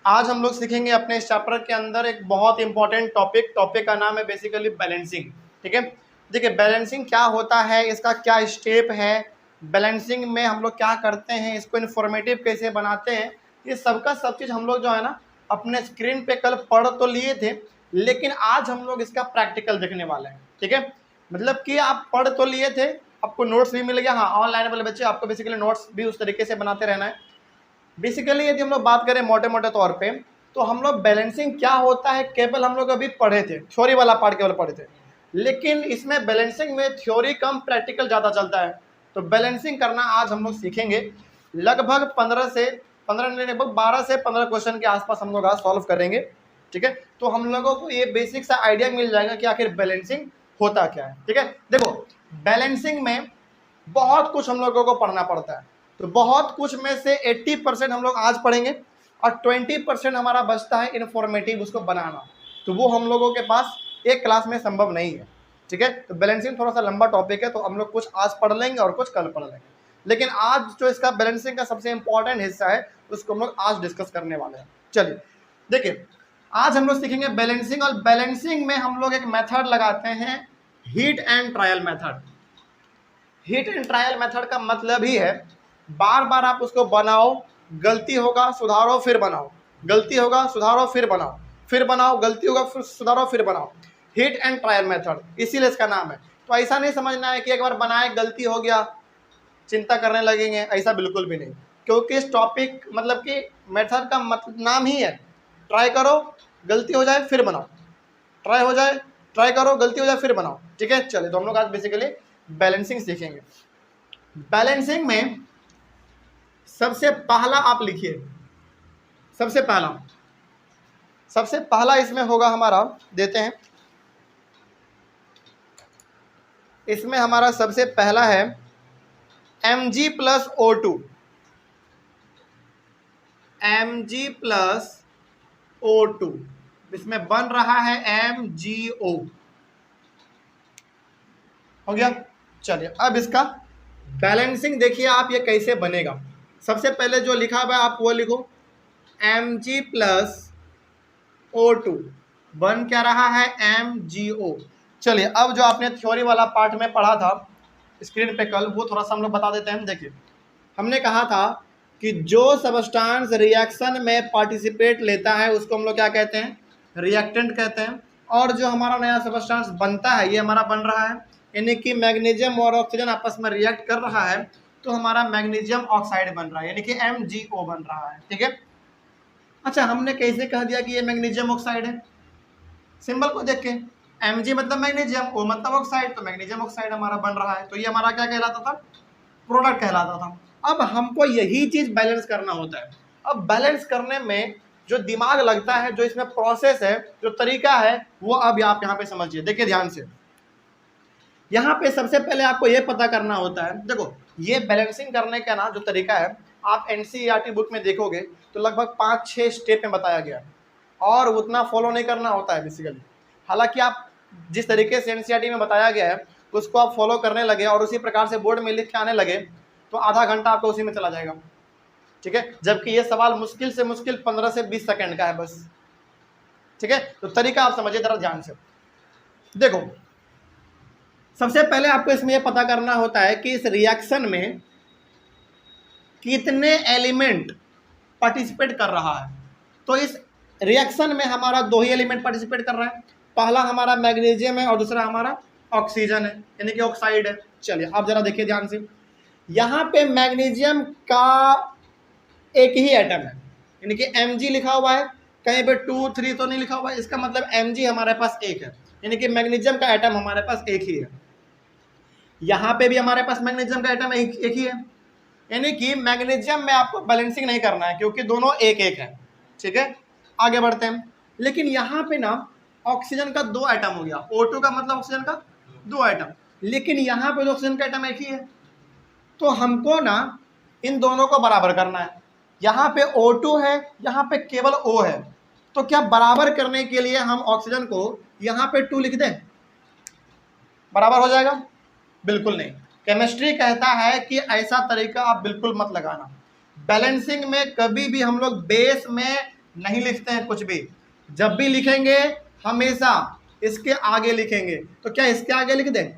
आज हम लोग सीखेंगे अपने इस चैप्टर के अंदर एक बहुत इंपॉर्टेंट टॉपिक का नाम है बेसिकली बैलेंसिंग। ठीक है, देखिए बैलेंसिंग क्या होता है, इसका क्या स्टेप है, बैलेंसिंग में हम लोग क्या करते हैं, इसको इन्फॉर्मेटिव कैसे बनाते हैं, ये सबका सब चीज़ हम लोग जो है ना अपने स्क्रीन पे कल पढ़ तो लिए थे, लेकिन आज हम लोग इसका प्रैक्टिकल देखने वाले हैं। ठीक है, मतलब कि आप पढ़ तो लिए थे, आपको नोट्स भी मिल गया। हाँ, ऑनलाइन वाले बच्चे आपको बेसिकली नोट्स भी उस तरीके से बनाते रहना है। बेसिकली यदि हम लोग बात करें मोटे मोटे तौर पे, तो हम लोग बैलेंसिंग क्या होता है केवल हम लोग अभी पढ़े थे, थ्योरी वाला पार्ट केवल पढ़े थे, लेकिन इसमें बैलेंसिंग में थ्योरी कम प्रैक्टिकल ज़्यादा चलता है। तो बैलेंसिंग करना आज हम लोग सीखेंगे। लगभग 12 से 15 क्वेश्चन के आसपास हम लोग आज सॉल्व करेंगे। ठीक है, तो हम लोगों को ये बेसिक सा आइडिया मिल जाएगा कि आखिर बैलेंसिंग होता क्या है। ठीक है, देखो बैलेंसिंग में बहुत कुछ हम लोगों को पढ़ना पड़ता है, तो बहुत कुछ में से 80% हम लोग आज पढ़ेंगे और 20% हमारा बचता है इन्फॉर्मेटिव, उसको बनाना, तो वो हम लोगों के पास एक क्लास में संभव नहीं है। ठीक है, तो बैलेंसिंग थोड़ा सा लंबा टॉपिक है, तो हम लोग कुछ आज पढ़ लेंगे और कुछ कल पढ़ लेंगे, लेकिन आज जो इसका बैलेंसिंग का सबसे इंपॉर्टेंट हिस्सा है उसको हम लोग आज डिस्कस करने वाले हैं। चलिए देखिए, आज हम लोग सीखेंगे बैलेंसिंग, और बैलेंसिंग में हम लोग एक मेथड लगाते हैं, heat and trial method. Hit and trial method का मतलब ही है बार बार आप उसको बनाओ, गलती होगा सुधारो फिर बनाओ, गलती होगा सुधारो फिर बनाओ, फिर बनाओ, गलती होगा फिर सुधारो फिर बनाओ। हिट एंड ट्रायल मेथड, इसीलिए इसका नाम है। तो ऐसा नहीं समझना है कि एक बार बनाए गलती हो गया चिंता करने लगेंगे, ऐसा बिल्कुल भी नहीं, क्योंकि इस टॉपिक मतलब कि मेथड का मतलब नाम ही है, ट्राई करो गलती हो जाए फिर बनाओ, ट्राई करो गलती हो जाए फिर बनाओ। ठीक है, चलिए तो हम लोग आज बेसिकली बैलेंसिंग सीखेंगे। बैलेंसिंग में सबसे पहला आप लिखिए, सबसे पहला इसमें होगा हमारा, देते हैं, इसमें हमारा सबसे पहला है Mg plus O2, Mg plus O2, इसमें बन रहा है MgO। हो गया, चलिए अब इसका बैलेंसिंग देखिए आप ये कैसे बनेगा। सबसे पहले जो लिखा हुआ है आप वो लिखो, Mg प्लस O2 बन क्या रहा है MgO। चलिए अब जो आपने थ्योरी वाला पार्ट में पढ़ा था स्क्रीन पे कल, वो थोड़ा सा हम लोग बता देते हैं। देखिए हमने कहा था कि जो सबस्टांस रिएक्शन में पार्टिसिपेट लेता है उसको हम लोग क्या कहते हैं, रिएक्टेंट कहते हैं, और जो हमारा नया सबस्टांस बनता है ये हमारा बन रहा है, यानी कि मैग्नीशियम और ऑक्सीजन आपस में रिएक्ट कर रहा है, तो हमारा मैग्नीशियम ऑक्साइड बन रहा है, यानी कि MgO बन रहा है। ठीक है, अच्छा हमने कैसे कह दिया कि ये मैग्नीशियम ऑक्साइड है, सिंबल को देख के, Mg मतलब मैग्नीशियम, O मतलब ऑक्साइड, तो मैग्नीशियम ऑक्साइड हमारा बन रहा है, तो ये हमारा क्या कहलाता था, प्रोडक्ट कहलाता था। अब हमको यही चीज बैलेंस करना होता है। अब बैलेंस करने में जो दिमाग लगता है, जो इसमें प्रोसेस है, जो तरीका है, वो अब आप यहाँ पे समझिए। देखिए ध्यान से, यहाँ पे सबसे पहले आपको ये पता करना होता है, देखो ये बैलेंसिंग करने का ना जो तरीका है, आप NCERT बुक में देखोगे तो लगभग 5-6 स्टेप में बताया गया है, और उतना फॉलो नहीं करना होता है बेसिकली। हालांकि आप जिस तरीके से NCERT में बताया गया है उसको आप फॉलो करने लगे और उसी प्रकार से बोर्ड में लिख के आने लगे तो आधा घंटा आपको उसी में चला जाएगा। ठीक है, जबकि ये सवाल मुश्किल से मुश्किल 15 से 20 सेकंड का है बस। ठीक है, तो तरीका आप समझिए जरा ध्यान से। देखो सबसे पहले आपको इसमें यह पता करना होता है कि इस रिएक्शन में कितने एलिमेंट पार्टिसिपेट कर रहा है। तो इस रिएक्शन में हमारा 2 ही एलिमेंट पार्टिसिपेट कर रहा है, पहला हमारा मैग्नीशियम है और दूसरा हमारा ऑक्सीजन है, यानी कि ऑक्साइड है। चलिए आप जरा देखिए ध्यान से, यहाँ पे मैग्नीशियम का एक ही एटम है, यानी कि Mg लिखा हुआ है, कहीं पे 2 3 तो नहीं लिखा हुआ है, इसका मतलब Mg हमारे पास एक है, यानी कि मैग्नीशियम का एटम हमारे पास एक ही है। यहाँ पे भी हमारे पास मैग्नीशियम का एटम एक ही है, यानी कि मैग्नीशियम में आपको बैलेंसिंग नहीं करना है क्योंकि दोनों एक एक है। ठीक है, आगे बढ़ते हैं। लेकिन यहाँ पे ना ऑक्सीजन का 2 एटम हो गया, O2 का मतलब ऑक्सीजन का 2 एटम, लेकिन यहाँ पे ऑक्सीजन का एटम एक ही है, तो हमको ना इन दोनों को बराबर करना है। यहाँ पे O2 है, यहाँ पे केवल O है, तो क्या बराबर करने के लिए हम ऑक्सीजन को यहाँ पे 2 लिख दें, बराबर हो जाएगा? बिल्कुल नहीं। केमिस्ट्री कहता है कि ऐसा तरीका आप बिल्कुल मत लगाना। बैलेंसिंग में कभी भी हम लोग बेस में नहीं लिखते हैं कुछ भी। जब भी लिखेंगे हमेशा इसके आगे लिखेंगे। तो क्या इसके आगे लिख दें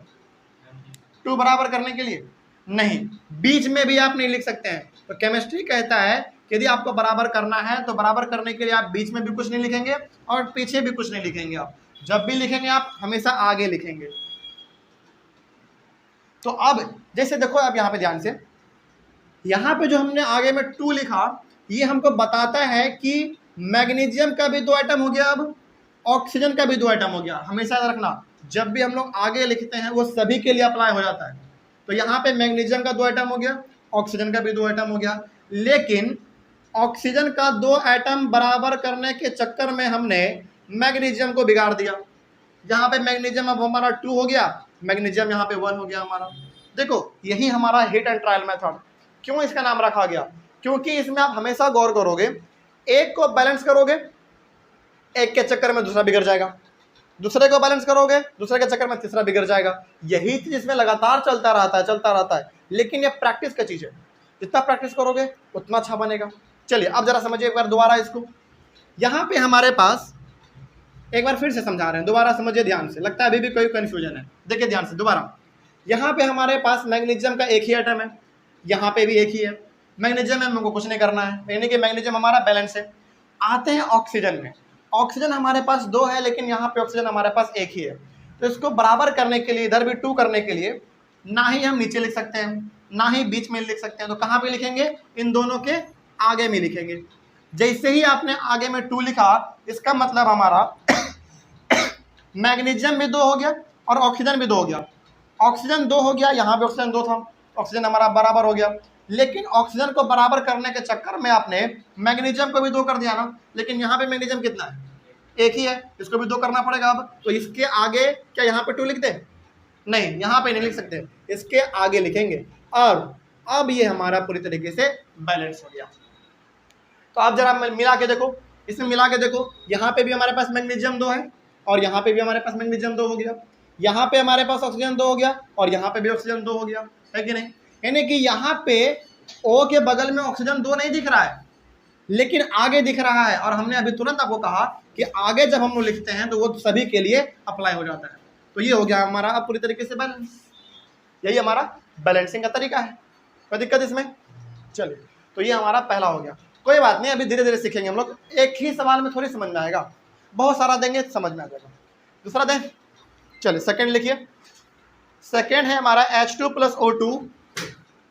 2 बराबर करने के लिए? नहीं, बीच में भी आप नहीं लिख सकते हैं। तो केमिस्ट्री कहता है कि यदि आपको बराबर करना है तो बराबर करने के लिए आप बीच में भी कुछ नहीं लिखेंगे और पीछे भी कुछ नहीं लिखेंगे। आप जब भी लिखेंगे आप हमेशा आगे लिखेंगे। तो अब जैसे देखो आप यहाँ पे ध्यान से, यहाँ पे जो हमने आगे में 2 लिखा, ये हमको बताता है कि मैग्नीशियम का भी 2 आइटम हो गया, अब ऑक्सीजन का भी 2 आइटम हो गया। हमेशा याद रखना, जब भी हम लोग आगे लिखते हैं वो सभी के लिए अप्लाई हो जाता है। तो यहाँ पे मैग्नीशियम का 2 आइटम हो गया, ऑक्सीजन का भी 2 आइटम हो गया। लेकिन ऑक्सीजन का 2 आइटम बराबर करने के चक्कर में हमने मैग्नीशियम को बिगाड़ दिया। यहाँ पे मैग्नीशियम अब हमारा 2 हो गया, मैग्नीशियम यहाँ पे 1 हो गया हमारा। देखो यही हमारा हिट एंड ट्रायल मेथड। क्यों इसका नाम रखा गया? क्योंकि इसमें आप हमेशा गौर करोगे, एक को बैलेंस करोगे, एक के चक्कर में दूसरा बिगड़ जाएगा, दूसरे को बैलेंस करोगे, दूसरे के चक्कर में तीसरा बिगड़ जाएगा। यही चीज इसमें लगातार चलता रहता है। लेकिन ये प्रैक्टिस का चीज है, जितना प्रैक्टिस करोगे उतना अच्छा बनेगा। चलिए अब जरा समझिए एक बार दोबारा इसको। यहाँ पे हमारे पास, एक बार फिर से समझा रहे हैं, दोबारा समझिए ध्यान से, लगता है अभी भी कोई कंफ्यूजन है। देखिए ध्यान से दोबारा, यहाँ पे हमारे पास मैग्नीशियम का एक ही आइटम है, यहाँ पे भी एक ही है। मैग्नीशियम में हमको कुछ नहीं करना है, यानी कि मैग्नीशियम हमारा बैलेंस है। आते हैं ऑक्सीजन में, ऑक्सीजन हमारे पास 2 है लेकिन यहाँ पे ऑक्सीजन हमारे पास एक ही है। तो इसको बराबर करने के लिए, इधर भी 2 करने के लिए, ना ही हम नीचे लिख सकते हैं ना ही बीच में लिख सकते हैं। तो कहाँ पे लिखेंगे? इन दोनों के आगे में लिखेंगे। जैसे ही आपने आगे में 2 लिखा, इसका मतलब हमारा मैग्नीशियम भी 2 हो गया और ऑक्सीजन भी 2 हो गया। ऑक्सीजन 2 हो गया, यहाँ पे ऑक्सीजन 2 था, ऑक्सीजन हमारा बराबर हो गया। लेकिन ऑक्सीजन को बराबर करने के चक्कर में आपने मैग्नीशियम को भी 2 कर दिया ना। लेकिन यहाँ पे मैग्नीशियम कितना है? एक ही है, इसको भी 2 करना पड़ेगा। अब तो इसके आगे क्या यहाँ पे 2 लिख दे? नहीं, यहाँ पे नहीं लिख सकते, इसके आगे लिखेंगे। और अब ये हमारा पूरी तरीके से बैलेंस हो गया। तो आप जरा मिला के देखो, इसमें मिला के देखो, यहाँ पे भी हमारे पास मैग्नीशियम 2 है और यहाँ पे भी हमारे पास मैग्नीशियम 2 हो गया। यहाँ पे हमारे पास ऑक्सीजन 2 हो गया और यहाँ पे भी ऑक्सीजन 2 हो गया, है कि नहीं? यानी कि यहाँ पे O के बगल में ऑक्सीजन 2 नहीं दिख रहा है, लेकिन आगे दिख रहा है। और हमने अभी तुरंत आपको कहा कि आगे जब हम लोग लिखते हैं तो वो सभी के लिए अप्लाई हो जाता है। तो ये हो गया हमारा अब पूरी तरीके से बैलेंस। यही हमारा बैलेंसिंग का तरीका है। कोई दिक्कत इसमें? चलिए, तो ये हमारा पहला हो गया। कोई बात नहीं, अभी धीरे धीरे सीखेंगे हम लोग। एक ही सवाल में थोड़ी समझ में आएगा, बहुत सारा देंगे तो समझ में आ जाएगा। दूसरा दें, चलिए सेकंड लिखिए। सेकंड है हमारा H2 + O2।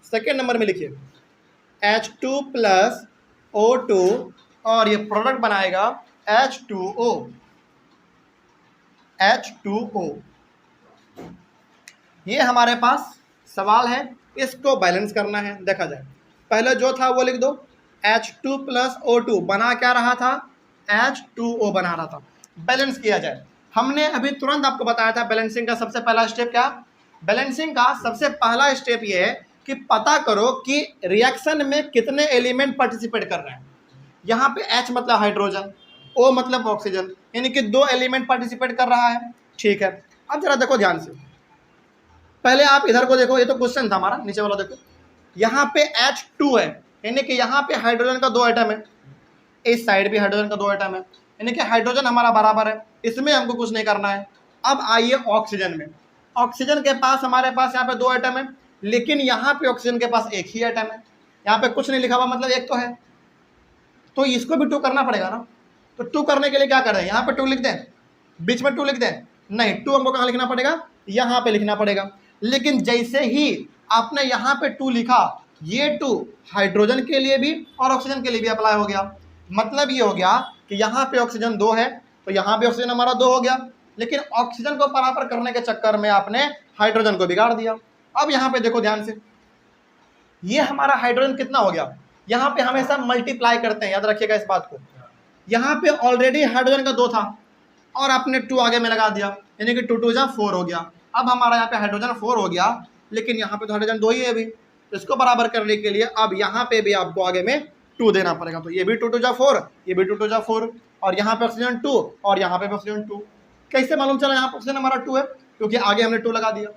सेकंड नंबर में लिखिए H2 + O2 और ये प्रोडक्ट बनाएगा H2O। ये हमारे पास सवाल है, इसको बैलेंस करना है। देखा जाए, पहले जो था वो लिख दो, H2 + O2 बना क्या रहा था? H2O बना रहा था। बैलेंस किया जाए, हमने अभी तुरंत आपको बताया था बैलेंसिंग का सबसे पहला स्टेप क्या? बैलेंसिंग का सबसे पहला स्टेप ये है कि पता करो कि रिएक्शन में कितने एलिमेंट पार्टिसिपेट कर रहे हैं। यहाँ पे H मतलब हाइड्रोजन, O मतलब ऑक्सीजन, यानी कि 2 एलिमेंट पार्टिसिपेट कर रहा है। ठीक है, अब जरा देखो ध्यान से, पहले आप इधर को देखो, ये तो क्वेश्चन था हमारा, नीचे वाला देखो, यहाँ पे H2 है, यानी कि यहाँ पे हाइड्रोजन का 2 आइटम है, इस साइड भी हाइड्रोजन का 2 आइटम है, यानी कि हाइड्रोजन हमारा बराबर है, इसमें हमको कुछ नहीं करना है। अब आइए ऑक्सीजन में। ऑक्सीजन के पास हमारे पास यहाँ पे 2 आइटम है, लेकिन यहाँ पे ऑक्सीजन के पास एक ही आइटम है। यहाँ पे कुछ नहीं लिखा हुआ, मतलब एक तो है, तो इसको भी 2 करना पड़ेगा ना। तो 2 करने के लिए क्या करें? यहाँ पे 2 लिख दें, बीच में 2 लिख दें? नहीं, 2 हमको कहाँ लिखना पड़ेगा? यहाँ पे लिखना पड़ेगा। लेकिन जैसे ही आपने यहाँ पे 2 लिखा, ये 2 हाइड्रोजन के लिए भी और ऑक्सीजन के लिए भी अप्लाई हो गया। मतलब ये हो गया कि यहाँ पे ऑक्सीजन 2 है तो यहाँ पे ऑक्सीजन हमारा 2 हो गया, लेकिन ऑक्सीजन को बराबर करने के चक्कर में आपने हाइड्रोजन को बिगाड़ दिया। अब यहाँ पे देखो ध्यान से, ये हमारा हाइड्रोजन कितना हो गया? यहाँ पे हमेशा मल्टीप्लाई करते हैं, याद रखिएगा इस बात को। यहाँ पे ऑलरेडी हाइड्रोजन का 2 था और आपने 2 आगे में लगा दिया, यानी कि 2 × 2 = 4 हो गया। अब हमारा यहाँ पे हाइड्रोजन 4 हो गया, लेकिन यहाँ पे तो हाइड्रोजन 2 ही है अभी। तो इसको बराबर करने के लिए अब यहाँ पे भी आपको आगे में 2 देना पड़ेगा। तो ये भी 2 × 2 = 4, ये भी 2 × 2 = 4, और यहाँ पे ऑक्सीजन 2 और यहाँ पे ऑक्सीजन 2। कैसे मालूम चला यहाँ पे ऑक्सीजन हमारा 2 है? क्योंकि आगे हमने 2 लगा दिया।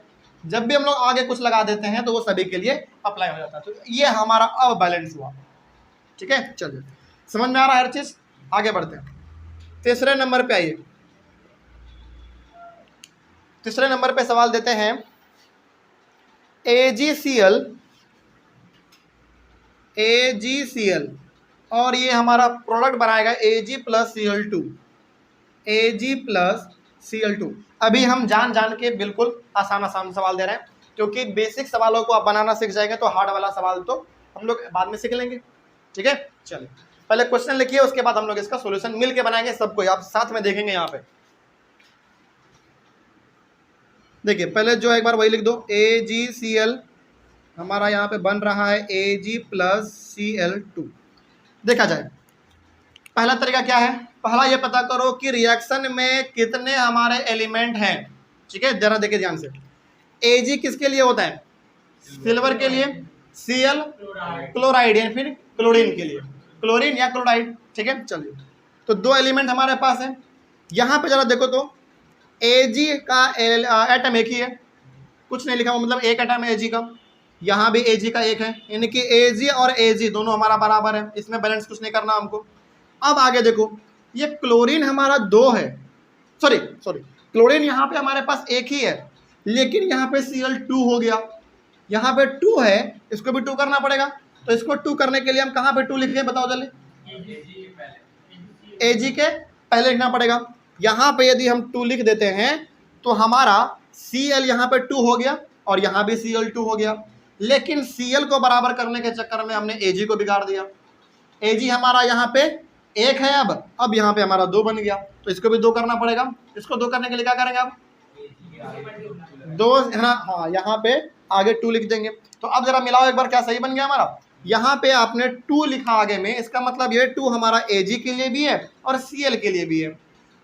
जब भी हम लोग आगे कुछ लगा देते हैं तो वो सभी के लिए अप्लाई हो जाता है। तो ये हमारा अब बैलेंस हुआ। ठीक है, चलिए समझ में आ रहा है हर चीज़? आगे बढ़ते हैं, तीसरे नंबर पे आइए। तीसरे नंबर पे सवाल देते हैं AgCl और ये हमारा प्रोडक्ट बनाएगा Ag+Cl2, Ag+Cl2। अभी हम जान के बिल्कुल आसान सवाल दे रहे हैं, क्योंकि बेसिक सवालों को आप बनाना सीख जाएंगे तो हार्ड वाला सवाल तो हम लोग बाद में सीख लेंगे। ठीक है, चलिए पहले क्वेश्चन लिखिए, उसके बाद हम लोग इसका सॉल्यूशन मिल के बनाएंगे, सबको आप साथ में देखेंगे। यहाँ पे देखिए, पहले जो एक बार वही लिख दो, AgCl हमारा यहाँ पे बन रहा है Ag+Cl2। देखा जाए, पहला तरीका क्या है, पहला ये पता करो कि रिएक्शन में कितने हमारे एलिमेंट हैं। ठीक है, जरा देखिए ध्यान से, Ag किसके लिए होता है, सिल्वर के लिए, Cl क्लोराइड या फिर क्लोरीन के लिए, क्लोरीन या क्लोराइड। ठीक है, चलिए तो दो एलिमेंट हमारे पास है। यहाँ पे जरा देखो तो Ag का एटम एक ही है, कुछ नहीं लिखा हुआ, मतलब एक एटम है Ag का। यहाँ भी Ag का एक है, यानी कि Ag और Ag दोनों हमारा बराबर है, इसमें बैलेंस कुछ नहीं करना हमको। अब आगे देखो, ये क्लोरीन हमारा 2 है, सॉरी क्लोरीन यहाँ पे हमारे पास एक ही है, लेकिन यहाँ पे Cl2 हो गया, यहाँ पे 2 है, इसको भी 2 करना पड़ेगा। तो इसको 2 करने के लिए हम कहाँ पे 2 लिखेंगे, बताओ जल्दी। Ag के पहले लिखना पड़ेगा। यहाँ पे यदि हम 2 लिख देते हैं तो हमारा Cl यहाँ पे 2 हो गया और यहाँ भी Cl2 हो गया, लेकिन Cl को बराबर करने के चक्कर में हमने Ag को बिगाड़ दिया। Ag हमारा यहाँ पे 1 है, अब यहाँ पे हमारा 2 बन गया, तो इसको भी 2 करना पड़ेगा। इसको 2 करने के लिए क्या करेंगे, अब 2 है ना, हाँ यहाँ पे आगे 2 लिख देंगे। तो अब जरा मिलाओ एक बार, क्या सही बन गया हमारा। यहाँ पे आपने 2 लिखा आगे में, इसका मतलब ये 2 हमारा Ag के लिए भी है और Cl के लिए भी है।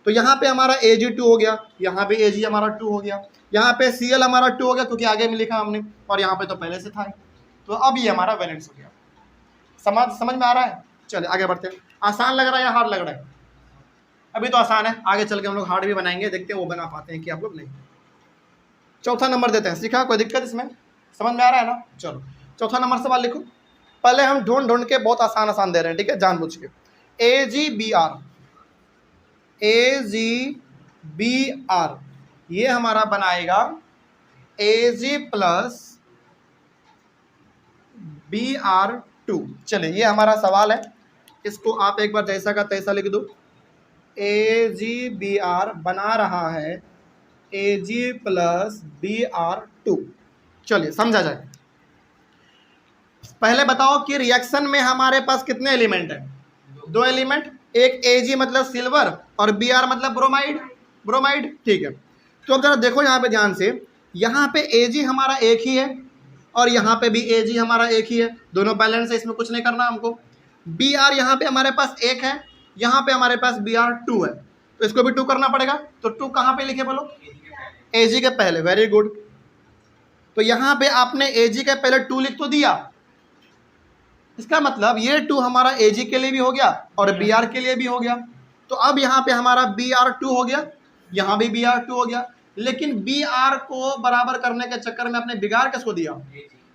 तो यहाँ पे हमारा Ag2 हो गया, यहाँ पे Ag हमारा 2 हो गया, यहाँ पे Cl हमारा 2 हो गया क्योंकि आगे में लिखा हमने, और यहाँ पे तो पहले से था। तो अब ये हमारा बैलेंस हो गया। समझ में आ रहा है। चलिए आगे बढ़ते हैं। आसान लग रहा है या हार्ड लग रहा है? अभी तो आसान है, आगे चल के हम लोग हार्ड भी बनाएंगे, देखते हैं वो बना पाते हैं कि आप लोग नहीं। चौथा नंबर देते हैं, सीखा, कोई दिक्कत इसमें, समझ में आ रहा है ना। चलो चौथा नंबर सवाल लिखो। पहले हम ढूंढ के बहुत आसान दे रहे हैं, ठीक है, जानबूझ के। AgBr ये हमारा बनाएगा Ag+Br2। चलिए ये हमारा सवाल है, इसको आप एक बार जैसा का तैसा लिख दो। AgBr बना रहा है Ag+Br2। चलिए समझा जाए। पहले बताओ कि रिएक्शन में हमारे पास कितने एलिमेंट हैं, 2 एलिमेंट, एक Ag मतलब सिल्वर और Br मतलब ब्रोमाइड। ठीक है, तो अब जरा देखो यहाँ पे ध्यान से, यहाँ पे Ag हमारा एक ही है और यहाँ पे भी Ag हमारा एक ही है, दोनों बैलेंस है, इसमें कुछ नहीं करना हमको। Br यहाँ पे हमारे पास 1 है, यहाँ पे हमारे पास Br2 है, तो इसको भी 2 करना पड़ेगा। तो 2 कहाँ पे लिखे बोलो, Ag के पहले, वेरी गुड। तो यहाँ पे आपने Ag के पहले 2 लिख तो दिया, इसका मतलब ये 2 हमारा Ag के लिए भी हो गया और Br के लिए भी हो गया। तो अब यहाँ पे हमारा Br2 हो गया, यहाँ भी Br2 हो गया, लेकिन Br को बराबर करने के चक्कर में आपने बिगाड़ किसको दिया,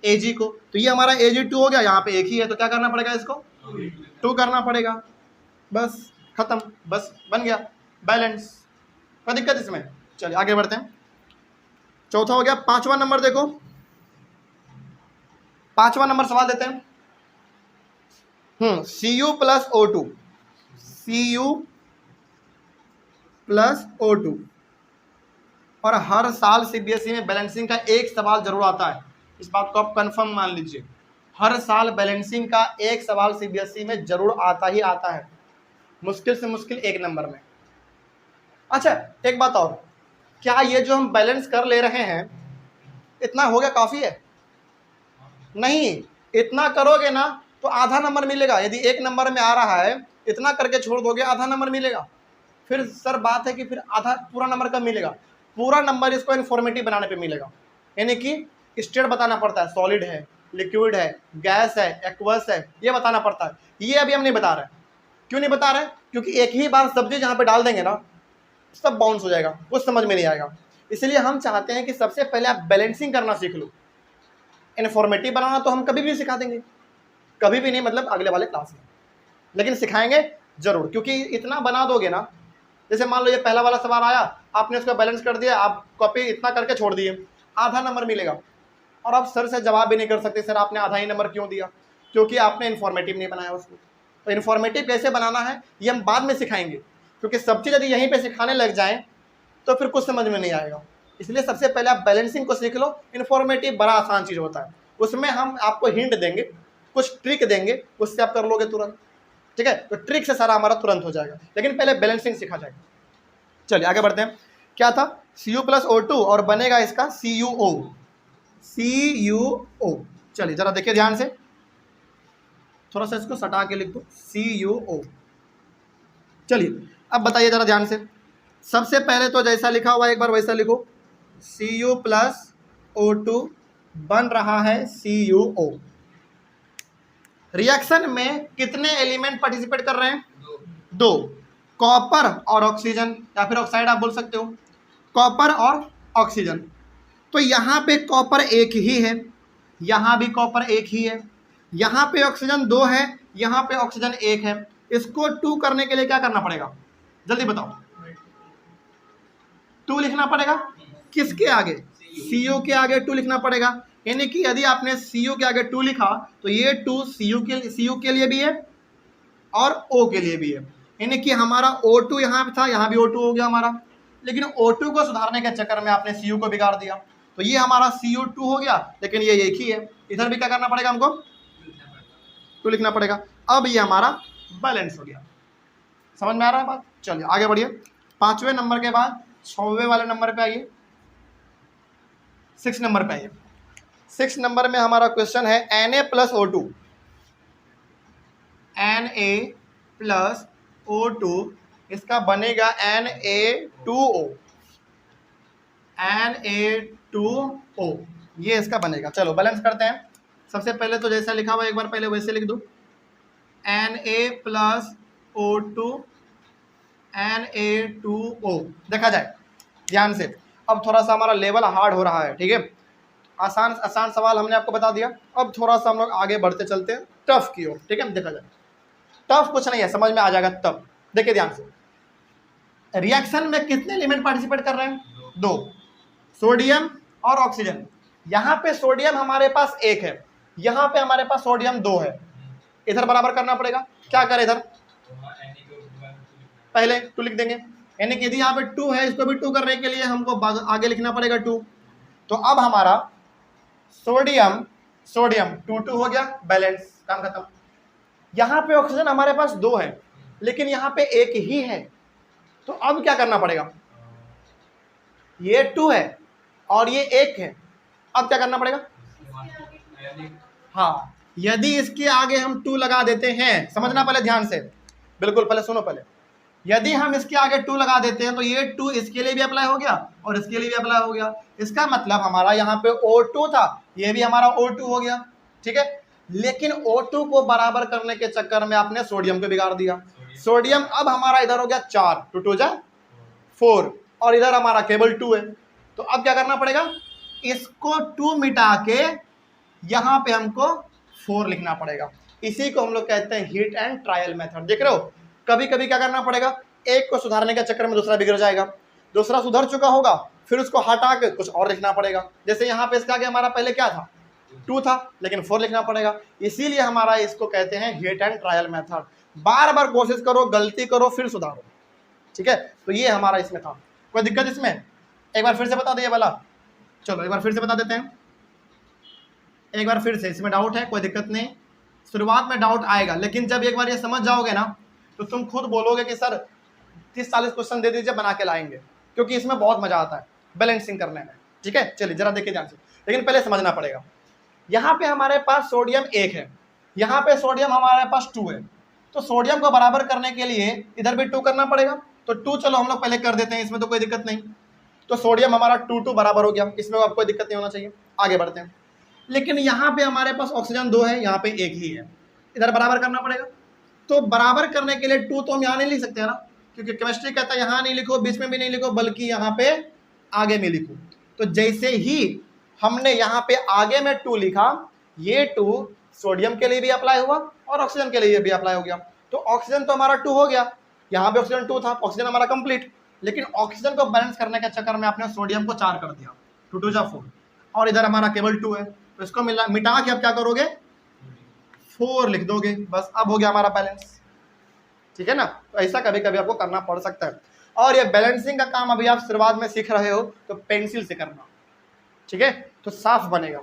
Ag को। तो ये हमारा Ag2 हो गया, यहाँ पे एक ही है, तो क्या करना पड़ेगा, इसको 2 करना पड़ेगा, बस खत्म, बस बन गया बैलेंस। कोई दिक्कत इसमें। चलिए आगे बढ़ते हैं। चौथा हो गया। 5वां नंबर देखो, 5वां नंबर सवाल देते हैं। Cu+O2, Cu+O2। और हर साल CBSE में बैलेंसिंग का एक सवाल जरूर आता है, इस बात को आप कंफर्म मान लीजिए। हर साल बैलेंसिंग का एक सवाल CBSE में जरूर आता ही आता है, मुश्किल से मुश्किल 1 नंबर में। अच्छा एक बात और, क्या ये जो हम बैलेंस कर ले रहे हैं इतना हो गया काफ़ी है? नहीं, इतना करोगे ना तो आधा नंबर मिलेगा। यदि 1 नंबर में आ रहा है, इतना करके छोड़ दोगे आधा नंबर मिलेगा। फिर सर बात है कि फिर आधा पूरा नंबर कब मिलेगा? पूरा नंबर इसको इन्फॉर्मेटिव बनाने पे मिलेगा, यानी कि स्टेट बताना पड़ता है, सॉलिड है, लिक्विड है, गैस है, एक्वस है, ये बताना पड़ता है। ये अभी हम नहीं बता रहे। क्यों नहीं बता रहे? क्योंकि एक ही बार सब्जी जहाँ पे डाल देंगे ना सब बाउंस हो जाएगा, कुछ समझ में नहीं आएगा। इसलिए हम चाहते हैं कि सबसे पहले आप बैलेंसिंग करना सीख लो। इन्फॉर्मेटिव बनाना तो हम कभी भी सिखा देंगे, कभी भी नहीं, मतलब अगले वाले क्लास में, लेकिन सिखाएंगे जरूर, क्योंकि इतना बना दोगे ना, जैसे मान लो ये पहला वाला सवाल आया, आपने उसको बैलेंस कर दिया, आप कॉपी इतना करके छोड़ दिए, आधा नंबर मिलेगा, और आप सर से जवाब भी नहीं कर सकते सर आपने आधा ही नंबर क्यों दिया, क्योंकि आपने इन्फॉर्मेटिव नहीं बनाया उसको। तो इन्फॉर्मेटिव कैसे बनाना है ये हम बाद में सिखाएंगे, क्योंकि सब चीज़ यदि यहीं पे सिखाने लग जाएं तो फिर कुछ समझ में नहीं आएगा। इसलिए सबसे पहले आप बैलेंसिंग को सीख लो। इन्फॉर्मेटिव बड़ा आसान चीज़ होता है, उसमें हम आपको हिंट देंगे, कुछ ट्रिक देंगे, उससे आप कर लोगे तुरंत, ठीक है। तो ट्रिक से सारा हमारा तुरंत हो जाएगा, लेकिन पहले बैलेंसिंग सीखा जाएगा। चलिए आगे बढ़ते हैं। क्या था, Cu प्लस O2 और बनेगा इसका CuO। CuO, चलिए जरा देखिए ध्यान से, थोड़ा सा इसको सटा के लिख दो, CuO। चलिए अब बताइए जरा ध्यान से, सबसे पहले तो जैसा लिखा हुआ है एक बार वैसा लिखो, Cu प्लस O2 बन रहा है CuO। रिएक्शन में कितने एलिमेंट पार्टिसिपेट कर रहे हैं? दो, कॉपर और ऑक्सीजन, या फिर ऑक्साइड आप बोल सकते हो, कॉपर और ऑक्सीजन। तो यहाँ पे कॉपर एक ही है, यहाँ भी कॉपर एक ही है, यहाँ पे ऑक्सीजन दो है, यहाँ पे ऑक्सीजन एक है। इसको 2 करने के लिए क्या करना पड़ेगा, जल्दी बताओ। 2 लिखना पड़ेगा, किसके आगे? Cu के आगे 2 लिखना पड़ेगा। यानी कि यदि आपने Cu के आगे 2 लिखा तो ये 2 Cu के लिए भी है और O के लिए भी है। यानी कि हमारा O2 यहाँ पे था, यहाँ भी O2 हो गया हमारा, लेकिन O2 को सुधारने के चक्कर में आपने Cu को बिगाड़ दिया, तो ये हमारा Cu2 हो गया, लेकिन ये एक ही है। इधर भी क्या करना पड़ेगा हमको? 2 लिखना पड़ेगा। अब ये हमारा बैलेंस हो गया। समझ में आ रहा है बात? चलिए आगे बढ़िए। 5वें नंबर के बाद 6वें वाले नंबर पे आइए, 6 नंबर पे आइए। 6 नंबर में हमारा क्वेश्चन है Na plus O2। Na plus O2, इसका बनेगा Na2O। Na2O ये इसका बनेगा। चलो बैलेंस करते हैं। सबसे पहले तो जैसा लिखा हुआ एक बार पहले वैसे लिख दो, Na प्लस O2 Na2O। देखा जाए ध्यान से, अब थोड़ा सा हमारा लेवल हार्ड हो रहा है, ठीक है। आसान आसान सवाल हमने आपको बता दिया, अब थोड़ा सा हम लोग आगे बढ़ते चलते हैं टफ की ओर, ठीक है। देखा जाए, टफ कुछ नहीं है, समझ में आ जाएगा तब। देखिए ध्यान से, रिएक्शन में कितने एलिमेंट पार्टिसिपेट कर रहे हैं? 2, सोडियम और ऑक्सीजन। यहाँ पे सोडियम हमारे पास 1 है, यहाँ पे हमारे पास सोडियम 2 है। इधर बराबर करना पड़ेगा, क्या करें इधर? पहले 2 लिख देंगे, यानी कि यदि यहाँ पे 2 है, इसको भी 2 करने के लिए हमको आगे लिखना पड़ेगा 2। तो अब हमारा सोडियम 2 हो गया, बैलेंस, काम खत्म। यहाँ पे ऑक्सीजन हमारे पास 2 है, लेकिन यहाँ पे 1 ही है, तो अब क्या करना पड़ेगा? ये 2 है और ये 1 है, अब क्या करना पड़ेगा? हाँ, यदि इसके आगे हम 2 लगा देते हैं, समझना पहले ध्यान से, बिल्कुल पहले सुनो पहले। यदि हम इसके आगे 2 लगा देते हैं तो ये 2 इसके लिए भी अप्लाई हो गया और इसके लिए भी अप्लाई हो गया। इसका मतलब हमारा यहाँ पे O2 था, ये भी हमारा O2 हो गया, ठीक है। लेकिन O2 को बराबर करने के चक्कर में आपने सोडियम को बिगाड़ दिया। सोडियम अब हमारा इधर हो गया 4, 2 2 जा 4, और इधर हमारा केवल 2 है। तो अब क्या करना पड़ेगा? इसको 2 मिटा के यहाँ पे हमको 4 लिखना पड़ेगा। इसी को हम लोग कहते हैं हिट एंड ट्रायल मेथड। देख रहे हो, कभी कभी क्या करना पड़ेगा, एक को सुधारने के चक्कर में दूसरा बिगड़ जाएगा, दूसरा सुधर चुका होगा, फिर उसको हटा के कुछ और लिखना पड़ेगा। जैसे यहाँ पे इसका आगे हमारा पहले क्या था? 2 था, लेकिन 4 लिखना पड़ेगा। इसीलिए हमारा इसको कहते हैं हिट एंड ट्रायल मेथड। बार बार कोशिश करो, गलती करो, फिर सुधारो, ठीक है। तो ये हमारा इसमें था। कोई दिक्कत इसमें? एक बार फिर से बता दिए वाला, चलो एक बार फिर से बता देते हैं, एक बार फिर से। इसमें डाउट है? कोई दिक्कत नहीं, शुरुआत में डाउट आएगा, लेकिन जब एक बार ये समझ जाओगे ना तो तुम खुद बोलोगे कि सर 30-40 क्वेश्चन दे दीजिए, बना के लाएंगे, क्योंकि इसमें बहुत मजा आता है बैलेंसिंग करने में, ठीक है। चलिए जरा देखिए ध्यान से, लेकिन पहले समझना पड़ेगा। यहाँ पे हमारे पास सोडियम 1 है, यहाँ पे सोडियम हमारे पास 2 है, तो सोडियम को बराबर करने के लिए इधर भी 2 करना पड़ेगा। तो 2 चलो हम लोग पहले कर देते हैं, इसमें तो कोई दिक्कत नहीं। तो सोडियम हमारा 2 बराबर हो गया, इसमें आपको कोई दिक्कत नहीं होना चाहिए। आगे बढ़ते हैं। लेकिन यहाँ पे हमारे पास ऑक्सीजन 2 है, यहाँ पे 1 ही है, इधर बराबर करना पड़ेगा। तो बराबर करने के लिए 2 तो हम यहाँ नहीं लिख सकते हैं ना, क्योंकि केमिस्ट्री कहता है यहाँ नहीं लिखो, बीच में भी नहीं लिखो, बल्कि यहाँ पे आगे में लिखो। तो जैसे ही हमने यहाँ पे आगे में 2 लिखा, ये 2 सोडियम के लिए भी अप्लाई हुआ और ऑक्सीजन के लिए भी अप्लाई हो गया। तो ऑक्सीजन तो हमारा 2 हो गया, यहाँ पे ऑक्सीजन 2 था, ऑक्सीजन हमारा कंप्लीट। लेकिन ऑक्सीजन को बैलेंस करने के चक्कर में आपने सोडियम को 4 कर दिया, 2 2 जा 4, और इधर हमारा केवल 2 है, तो इसको मिटा के अब क्या करोगे, 4 लिख दोगे, बस अब हो गया हमारा बैलेंस। ठीक है ना, तो ऐसा कभी कभी आपको करना पड़ सकता है। और ये बैलेंसिंग का काम अभी आप शुरुआत में सीख रहे हो तो पेंसिल से करना, ठीक है, तो साफ बनेगा।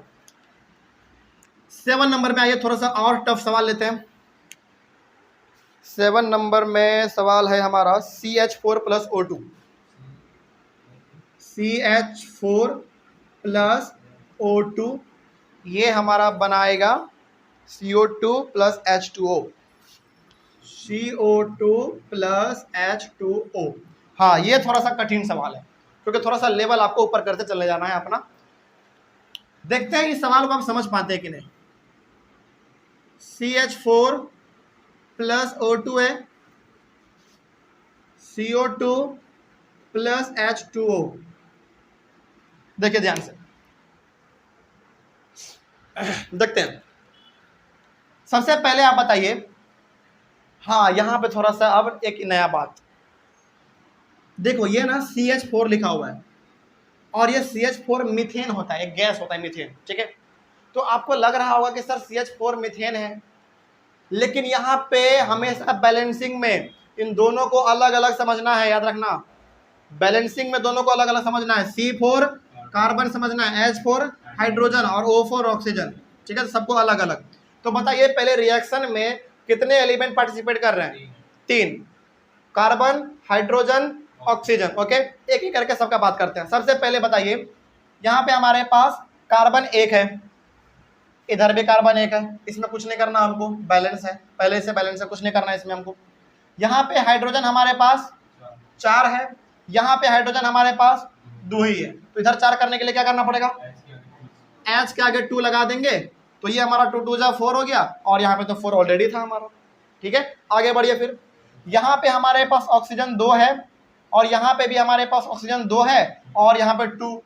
7 नंबर में आइए, थोड़ा सा और टफ सवाल लेते हैं। 7 नंबर में सवाल है हमारा CH4 plus O2, CH4 plus O2, ये हमारा बनाएगा CO2 plus H2O, CO2 plus H2O। हाँ, ये थोड़ा सा कठिन सवाल है, क्योंकि थोड़ा सा लेवल आपको ऊपर करते चले जाना है अपना। देखते हैं इस सवाल को आप समझ पाते हैं कि नहीं। CH4 प्लस O2 है, CO2 प्लस H2O। देखिए ध्यान से, देखते हैं। सबसे पहले आप बताइए, हाँ यहां पे थोड़ा सा अब एक नया बात देखो, ये ना CH4 लिखा हुआ है, और ये CH4 मीथेन होता है, एक गैस होता है मीथेन, ठीक है। तो आपको लग रहा होगा कि सर CH4 मीथेन है, लेकिन यहाँ पे हमेशा बैलेंसिंग में इन दोनों को अलग अलग समझना है, याद रखना। बैलेंसिंग में दोनों को अलग अलग समझना है, C4 कार्बन समझना है, H4 हाइड्रोजन और O4 ऑक्सीजन, ठीक है, सबको अलग अलग। तो बताइए पहले रिएक्शन में कितने एलिमेंट पार्टिसिपेट कर रहे हैं, 3, कार्बन, हाइड्रोजन, ऑक्सीजन। ओके, एक एक करके सबका बात करते हैं। सबसे पहले बताइए, यहाँ पे हमारे पास कार्बन 1 है, इधर भी कार्बन 1 है, इसमें कुछ नहीं करना हमको, बैलेंस है, पहले से बैलेंस है, कुछ नहीं करना इसमें हमको। यहाँ पे हाइड्रोजन हमारे पास 4 है, यहाँ पे हाइड्रोजन हमारे पास 2 ही है, तो इधर 4 करने के लिए क्या करना पड़ेगा, H के आगे 2 लगा देंगे, तो ये हमारा 2 2 जा 4 हो गया, और यहाँ पे तो 4 ऑलरेडी था हमारा। ठीक है, आगे बढ़िए। फिर यहाँ पे हमारे पास ऑक्सीजन 2 है, और यहाँ पे भी हमारे पास ऑक्सीजन 2 है, और यहाँ पे 2,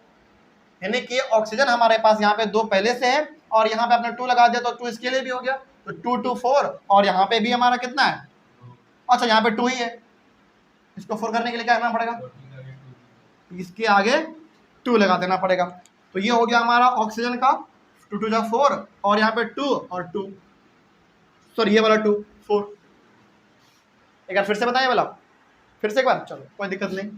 यानी कि ऑक्सीजन हमारे पास यहाँ पे 2 पहले से है, और यहाँ पे आपने 2 लगा दिया, तो 2 इसके लिए भी हो गया, तो 2 2 4, और यहाँ पे भी हमारा कितना है, अच्छा यहाँ पे 2 ही है, इसको 4 करने के लिए क्या करना पड़ेगा, इसके आगे 2 लगा देना पड़ेगा। तो ये हो गया हमारा ऑक्सीजन का 2 2 जा 4, और यहाँ पे 2 और 2, सॉरी ये वाला 2 4। एक बार फिर से बताइए वाला, फिर से एक बार, चलो कोई दिक्कत नहीं।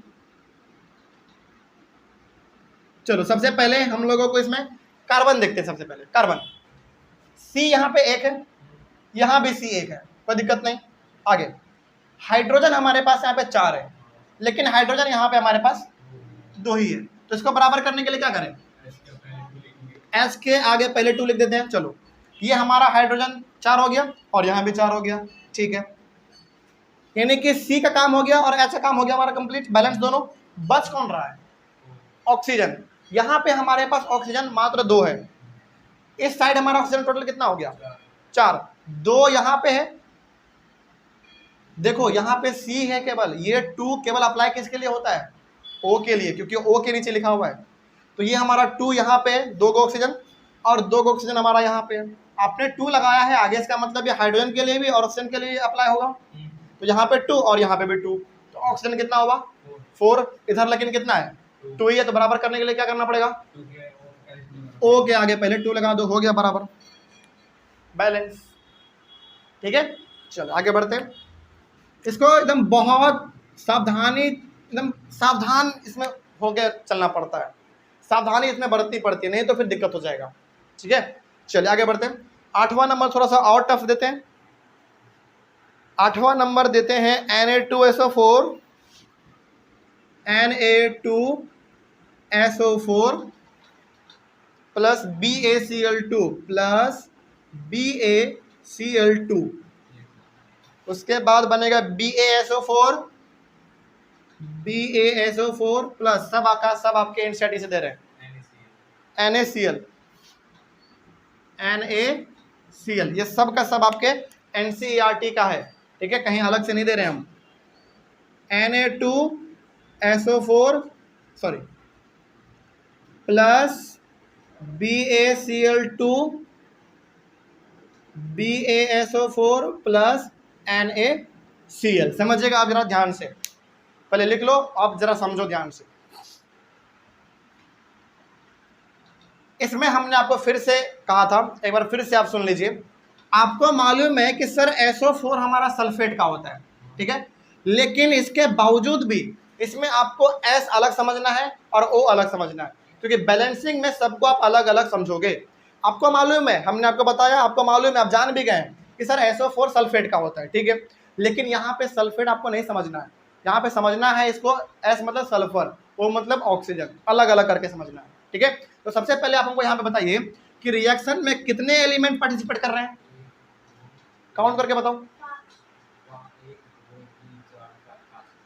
चलो सबसे पहले हम लोगों को इसमें कार्बन देखते हैं। सबसे पहले कार्बन, C यहाँ पे 1 है, यहाँ भी C 1 है, कोई दिक्कत नहीं। आगे हाइड्रोजन हमारे पास यहाँ पे 4 है, लेकिन हाइड्रोजन यहाँ पे हमारे पास 2 ही है, तो इसको बराबर करने के लिए क्या करें, H के आगे पहले 2 लिख देते हैं। चलो ये हमारा हाइड्रोजन 4 हो गया, और यहाँ भी 4 हो गया, ठीक है, यानी कि C का काम हो गया और H का काम हो गया हमारा कंप्लीट, बैलेंस दोनों। बच कौन रहा है, ऑक्सीजन। यहाँ पे हमारे पास ऑक्सीजन मात्र 2 है, इस साइड हमारा ऑक्सीजन टोटल कितना हो गया, 4, 2 यहाँ पे है, देखो यहाँ पे C है केवल, ये 2 केवल अप्लाई किसके लिए होता है, O के लिए, क्योंकि O के नीचे लिखा हुआ है। तो ये हमारा 2 यहाँ पे 2 को ऑक्सीजन, और 2 को ऑक्सीजन हमारा यहाँ पे है। आपने 2 लगाया है आगे, इसका मतलब ये हाइड्रोजन के लिए भी और ऑक्सीजन के लिए अप्लाई होगा, तो यहाँ पे 2 और यहाँ पे भी 2, तो ऑक्सीजन कितना होगा 4, इधर लेकिन कितना है 2 ही है, तो बराबर करने के लिए क्या करना पड़ेगा, O के आगे पहले 2 लगा दो, हो गया बराबर, बैलेंस। ठीक है, चलो आगे बढ़ते हैं। इसको एकदम बहुत सावधानी, एकदम सावधान इसमें होकर चलना पड़ता है, सावधानी इसमें बरतनी पड़ती है, नहीं तो फिर दिक्कत हो जाएगा। ठीक है, चलिए आगे बढ़ते हैं। 8वां नंबर थोड़ा सा और टफ देते हैं। 8वां नंबर देते हैं Na2SO4, Na2SO4 plus BaCl2 plus BaCl2, उसके बाद बनेगा BaSO4, BaSO4 प्लस सब सब आपके एनसीईआरटी से दे रहे हैं, NaCl, NaCl, ये सब का सब आपके एनसीईआरटी का है, ठीक है, कहीं अलग से नहीं दे रहे हम। Na2SO4 sorry plus BaCl2, BaSO4 plus NaCl। समझिएगा आप जरा ध्यान से, पहले लिख लो, आप जरा समझो ध्यान से। इसमें हमने आपको फिर से कहा था, एक बार फिर से आप सुन लीजिए। आपको मालूम है कि सर SO4 हमारा सल्फेट का होता है, ठीक है, लेकिन इसके बावजूद भी इसमें आपको S अलग समझना है और O अलग समझना है, क्योंकि बैलेंसिंग में सबको आप अलग अलग समझोगे। आपको मालूम है, हमने आपको बताया, आपको मालूम है, आप जान भी गए कि सर SO4 सल्फेट का होता है, ठीक है, लेकिन यहाँ पे सल्फेट आपको नहीं समझना है, यहाँ पे समझना है इसको S मतलब सल्फर, O मतलब ऑक्सीजन, अलग अलग करके समझना है, ठीक है। तो सबसे पहले आप हमको यहाँ पे बताइए कि रिएक्शन में कितने एलिमेंट पार्टिसिपेट कर रहे हैं, काउंट करके बताओ।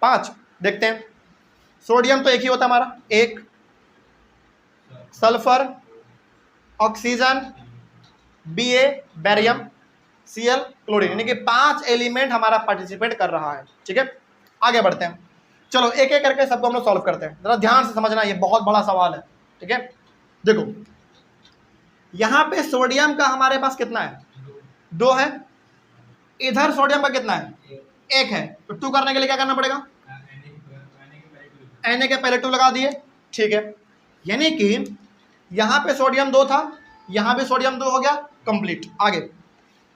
5। देखते हैं, सोडियम तो एक ही होता है हमारा, एक, sulphur, oxygen, Ba barium, Cl chlorine, यानी कि 5 एलिमेंट हमारा पार्टिसिपेट कर रहा है, ठीक है। आगे बढ़ते हैं, चलो एक एक करके सबको हम लोग सॉल्व करते हैं, जरा ध्यान से समझना, ये बहुत बड़ा सवाल है, ठीक है। देखो यहां पे सोडियम का हमारे पास कितना है, 2 है, इधर सोडियम का कितना है, 1 है, तो 2 करने के लिए क्या करना पड़ेगा, Na के पहले 2 लगा दिए, ठीक है, यानी कि यहां पे सोडियम 2 था, यहां भी सोडियम 2 हो गया, कंप्लीट। आगे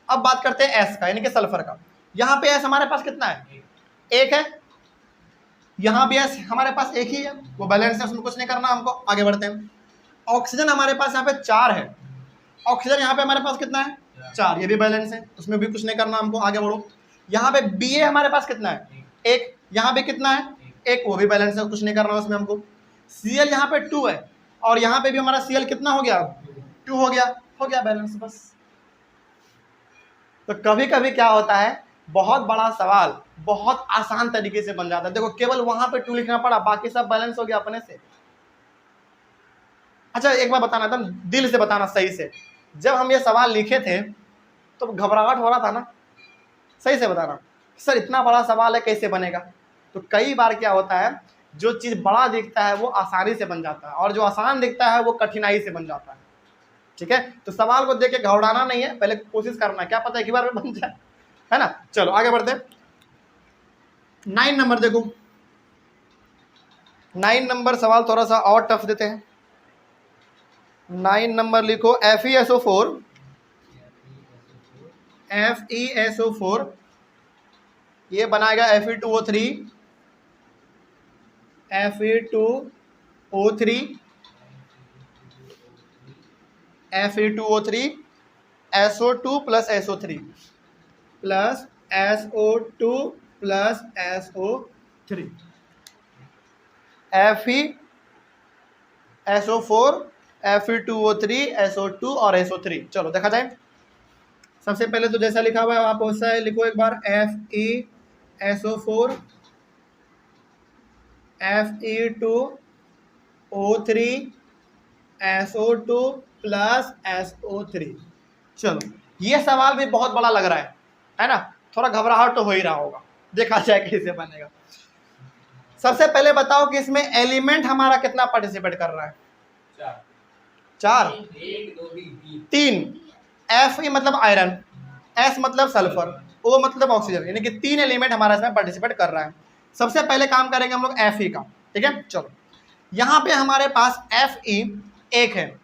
अब बात करते हैं S का, यानी कि सल्फर का। यहां पे S हमारे पास कितना है, 1 है, यहां भी S हमारे पास 1 ही है, वो बैलेंस है, उसमें कुछ नहीं करना हमको। आगे बढ़ते हैं, ऑक्सीजन हमारे पास यहाँ पे 4 है, ऑक्सीजन यहाँ पे हमारे पास कितना है, 4, ये भी बैलेंस है, उसमें भी कुछ नहीं करना हमको। आगे बढ़ो, यहाँ पे Ba हमारे पास कितना है, 1, यहाँ पे कितना है, 1, वो भी बैलेंस है, कुछ नहीं करना उसमें हमको। Cl यहाँ पे 2 है, और यहाँ पे भी हमारा Cl कितना हो गया, 2 हो गया बैलेंस, बस। तो कभी कभी क्या होता है, बहुत बड़ा सवाल बहुत आसान तरीके से बन जाता है। देखो केवल वहां पे 2 लिखना पड़ा, बाकी सब बैलेंस हो गया अपने से। अच्छा एक बार बताना था, दिल से बताना सही से, जब हम ये सवाल लिखे थे तो घबराहट हो रहा था ना, सही से बताना सर इतना बड़ा सवाल है कैसे बनेगा। तो कई बार क्या होता है, जो चीज़ बड़ा दिखता है वो आसानी से बन जाता है, और जो आसान दिखता है वो कठिनाई से बन जाता है, ठीक है। तो सवाल को देख के घबराना नहीं है, पहले कोशिश करना है, क्या पता एक ही बार में बन जाए, है ना। चलो आगे बढ़ते हैं, 9 नंबर देखो, 9 नंबर सवाल थोड़ा सा और टफ देते हैं। 9 नंबर लिखो, FeSO4 ये बनाएगा Fe2O3, SO2 plus SO3 plus SO2 plus SO3, FeSO4 Fe2O3 SO2 और SO3। चलो देखा जाए, सबसे पहले तो जैसा लिखा हुआ है आप वैसा लिखो एक बार, FeSO4 Fe2O3 SO2 plus SO3। चलो ये सवाल भी बहुत बड़ा लग रहा है ना, थोड़ा घबराहट तो हो ही रहा होगा, देखा जाए कैसे बनेगा। सबसे पहले बताओ कि इसमें एलिमेंट हमारा कितना पार्टिसिपेट कर रहा है, 4, 3। Fe मतलब आयरन, S मतलब सल्फर, O मतलब ऑक्सीजन, यानी कि 3 एलिमेंट हमारा इसमें पार्टिसिपेट कर रहा है। सबसे पहले काम करेंगे हम लोग Fe का, ठीक है। चलो यहाँ पे हमारे पास Fe 1 है,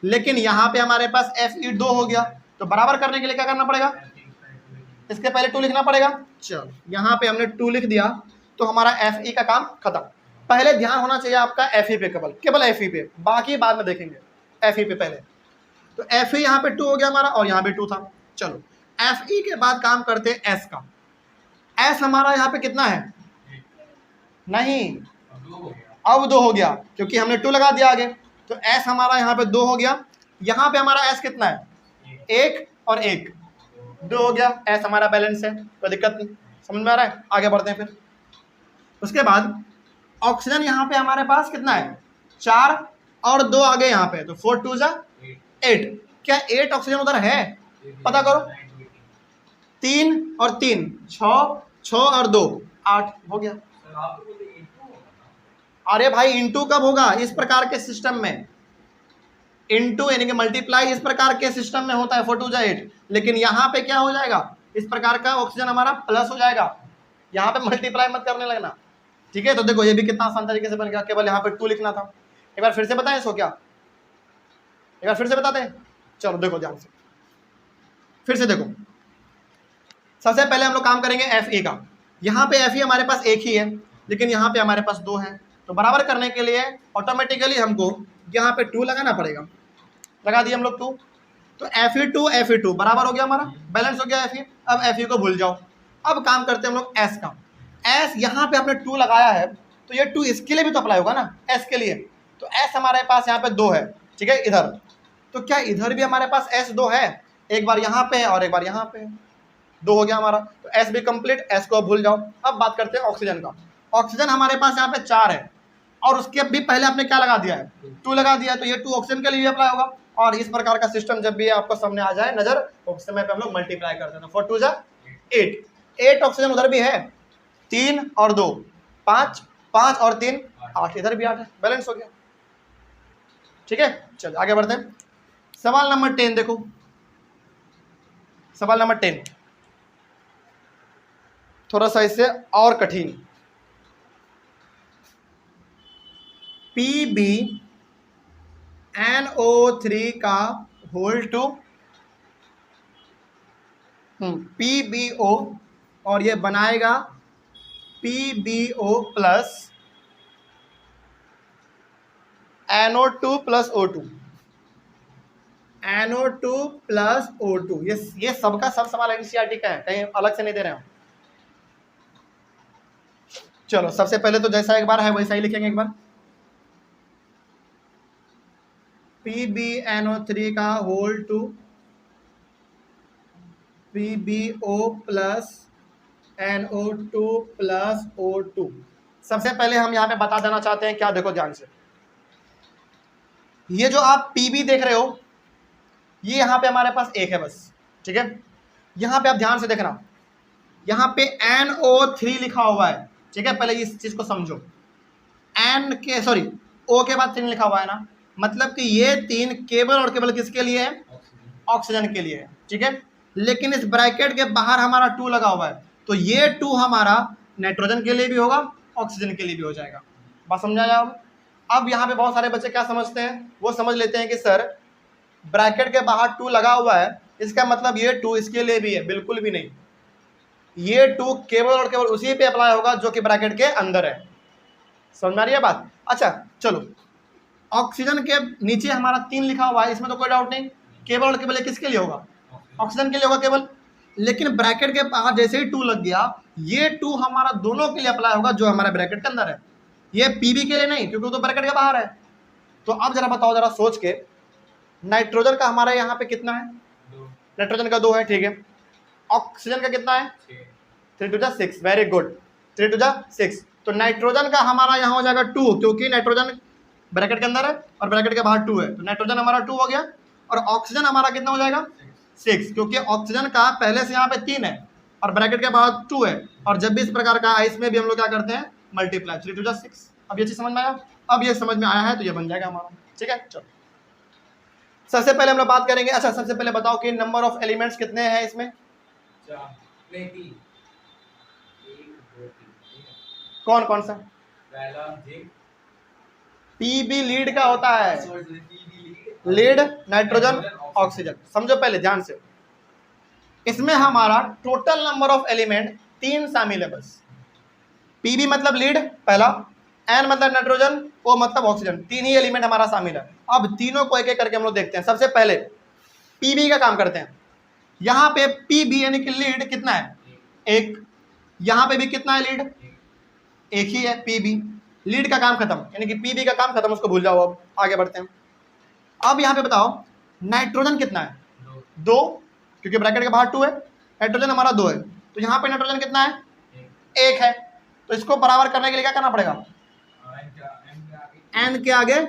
लेकिन यहाँ पे हमारे पास Fe 2 हो गया, तो बराबर करने के लिए क्या करना पड़ेगा, इसके पहले 2 लिखना पड़ेगा। चलो यहाँ पे हमने 2 लिख दिया, तो हमारा Fe का काम खत्म। पहले ध्यान होना चाहिए आपका Fe पे, केवल Fe पे, बाकी बाद में देखेंगे, Fe पे पहले। तो Fe यहाँ पे 2 हो गया हमारा, और यहाँ पे 2 था। चलो Fe के बाद काम करते हैं S का। S हमारा यहाँ पे कितना है, नहीं अब 2 हो गया, क्योंकि हमने 2 लगा दिया आगे, तो S हमारा यहाँ पे 2 हो गया। यहाँ पे हमारा S कितना है, 1 और 1, 2 हो गया, S हमारा बैलेंस है, कोई दिक्कत नहीं, समझ में आ रहा है। आगे बढ़ते हैं फिर, उसके बाद ऑक्सीजन यहाँ पे हमारे पास कितना है, 4 और 2 आगे यहाँ पे, तो 4 2 जा 8। क्या 8 ऑक्सीजन उधर है, पता करो, 3 और 3 6, 6 और 2 8 हो गया। अरे भाई इंटू कब होगा, इस प्रकार के सिस्टम में इंटू यानी कि मल्टीप्लाई इस प्रकार के सिस्टम में होता है, 4 2 जा 8, लेकिन यहाँ पे क्या हो जाएगा, इस प्रकार का ऑक्सीजन हमारा प्लस हो जाएगा। यहाँ पे मल्टीप्लाई मत करने लगना, ठीक है। तो देखो ये भी कितना आसान तरीके से बन गया, केवल यहाँ पे 2 लिखना था। एक बार फिर से बताएं इसको, क्या एक बार फिर से बताते हैं? चलो देखो ध्यान से, फिर से देखो। सबसे पहले हम लोग काम करेंगे Fe का। यहाँ पे Fe हमारे पास एक ही है, लेकिन यहाँ पे हमारे पास 2 है। तो बराबर करने के लिए ऑटोमेटिकली हमको यहाँ पे 2 लगाना पड़ेगा। लगा दिए हम लोग 2, तो Fe2 बराबर हो गया हमारा, बैलेंस हो गया Fe। अब Fe को भूल जाओ। अब काम करते हैं हम लोग S का। S यहाँ पे आपने 2 लगाया है, तो ये 2 इसके लिए भी तो अप्लाई होगा ना, S के लिए। तो S हमारे पास यहाँ पे 2 है, ठीक है इधर। तो क्या इधर भी हमारे पास S 2 है? एक बार यहाँ पे है और एक बार यहाँ पे है, 2 हो गया हमारा। तो S भी कंप्लीट, S को भूल जाओ। अब बात करते हैं ऑक्सीजन का। ऑक्सीजन हमारे पास यहाँ पे 4 है, और उसके भी पहले आपने क्या लगा दिया है? 2 लगा दिया है। तो ये 2 ऑक्सीजन के लिए भी अप्लाई होगा। और इस प्रकार का सिस्टम जब भी आपको सामने आ जाए नजर, उस समय पे हम लोग मल्टीप्लाई करते हैं। 4 2 जा 8 ऑक्सीजन उधर भी है, 3 और 2 5, 5 और 3 8, इधर भी 8 है, बैलेंस हो गया, ठीक है। चलो आगे बढ़ते हैं। सवाल नंबर 10 देखो, सवाल नंबर 10 थोड़ा सा इससे और कठिन। PbNO3 का होल टू PbO, और ये बनाएगा PbO plus NO2 plus O2, NO2 plus O2। ये सबका सब सवाल एनसीईआरटी का है, कहीं अलग से नहीं दे रहे हैं। चलो सबसे पहले तो जैसा एक बार है वैसा ही लिखेंगे एक बार। PbNO3 का whole to PbO plus NO2 plus O2। सबसे पहले हम यहाँ पे बता देना चाहते हैं क्या, देखो ध्यान से। ये जो आप Pb देख रहे हो, ये यहाँ पे हमारे पास एक है बस, ठीक है। यहाँ पे आप ध्यान से देखना, यहाँ पे NO3 लिखा हुआ है, ठीक है। पहले इस चीज को समझो, O के बाद 3 लिखा हुआ है ना, मतलब कि ये 3 केवल और केवल किसके लिए है? ऑक्सीजन के लिए है, ठीक है। लेकिन इस ब्रैकेट के बाहर हमारा 2 लगा हुआ है, तो ये 2 हमारा नाइट्रोजन के लिए भी होगा, ऑक्सीजन के लिए भी हो जाएगा। बात समझा जाए? अब यहाँ पे बहुत सारे बच्चे क्या समझते हैं, वो समझ लेते हैं कि सर ब्रैकेट के बाहर 2 लगा हुआ है, इसका मतलब ये 2 इसके लिए भी है। बिल्कुल भी नहीं, ये 2 केवल और केवल उसी पे अप्लाई होगा जो कि ब्रैकेट के अंदर है। समझ में आ रही है बात? अच्छा चलो, ऑक्सीजन के नीचे हमारा 3 लिखा हुआ है, इसमें तो कोई डाउट नहीं, केवल और केवल किसके लिए होगा? ऑक्सीजन के लिए होगा केवल। लेकिन ब्रैकेट के बाहर जैसे ही 2 लग गया, ये 2 हमारा दोनों के लिए अप्लाई होगा जो हमारे ब्रैकेट के अंदर है, ये पीबी के लिए नहीं, क्योंकि वो तो ब्रैकेट के बाहर है। तो अब जरा बताओ, जरा सोच के, नाइट्रोजन का हमारा यहाँ पे कितना है? नाइट्रोजन का 2 है, ठीक है। ऑक्सीजन का कितना है? 3 2 जा 6, वेरी गुड, 3 2 जा 6। तो नाइट्रोजन का हमारा यहाँ हो जाएगा 2, क्योंकि नाइट्रोजन ब्रैकेट के अंदर है और ब्रैकेट के बाहर 2 है, तो नाइट्रोजन हमारा 2 हो गया। और ऑक्सीजन हमारा कितना हो जाएगा? 6, क्योंकि ऑक्सीजन का पहले से यहाँ पे 3 है और ब्रैकेट के बाहर 2 है, और जब भी इस प्रकार का इसमें भी हम लोग क्या करते हैं? मल्टीप्लाई, 3 2 जा 6। अब ये चीज समझ में आया? अब ये समझ में आया है तो ये बन जाएगा हमारा, ठीक है। चलो सबसे पहले हम लोग बात करेंगे, अच्छा सबसे पहले बताओ कि नंबर ऑफ एलिमेंट्स कितने हैं इसमें? 4 कौन कौन सा? पहला पीबी लीड का होता है, लीड नाइट्रोजन ऑक्सीजन। समझो पहले ध्यान से, इसमें हमारा टोटल नंबर ऑफ एलिमेंट 3 शामिल है बस। पीबी मतलब लीड पहला, एन मतलब नाइट्रोजन, ओ मतलब ऑक्सीजन, 3 ही एलिमेंट हमारा शामिल है। अब तीनों को एक एक करके हम लोग देखते हैं। सबसे पहले पीबी का काम करते हैं। यहाँ पे पीबी यानी कि लीड कितना है? 1। यहाँ पे भी कितना है? लीड 1 ही है, पीबी। लीड का काम खत्म, यानी कि पीबी का काम खत्म, उसको भूल जाओ। अब आगे बढ़ते हैं। अब यहाँ पे बताओ नाइट्रोजन कितना है? 2, क्योंकि ब्रैकेट के बाहर 2 है, नाइट्रोजन हमारा 2 है। तो यहाँ पे नाइट्रोजन कितना है? 1 है। तो इसको बराबर करने के लिए क्या करना पड़ेगा? एन के आगे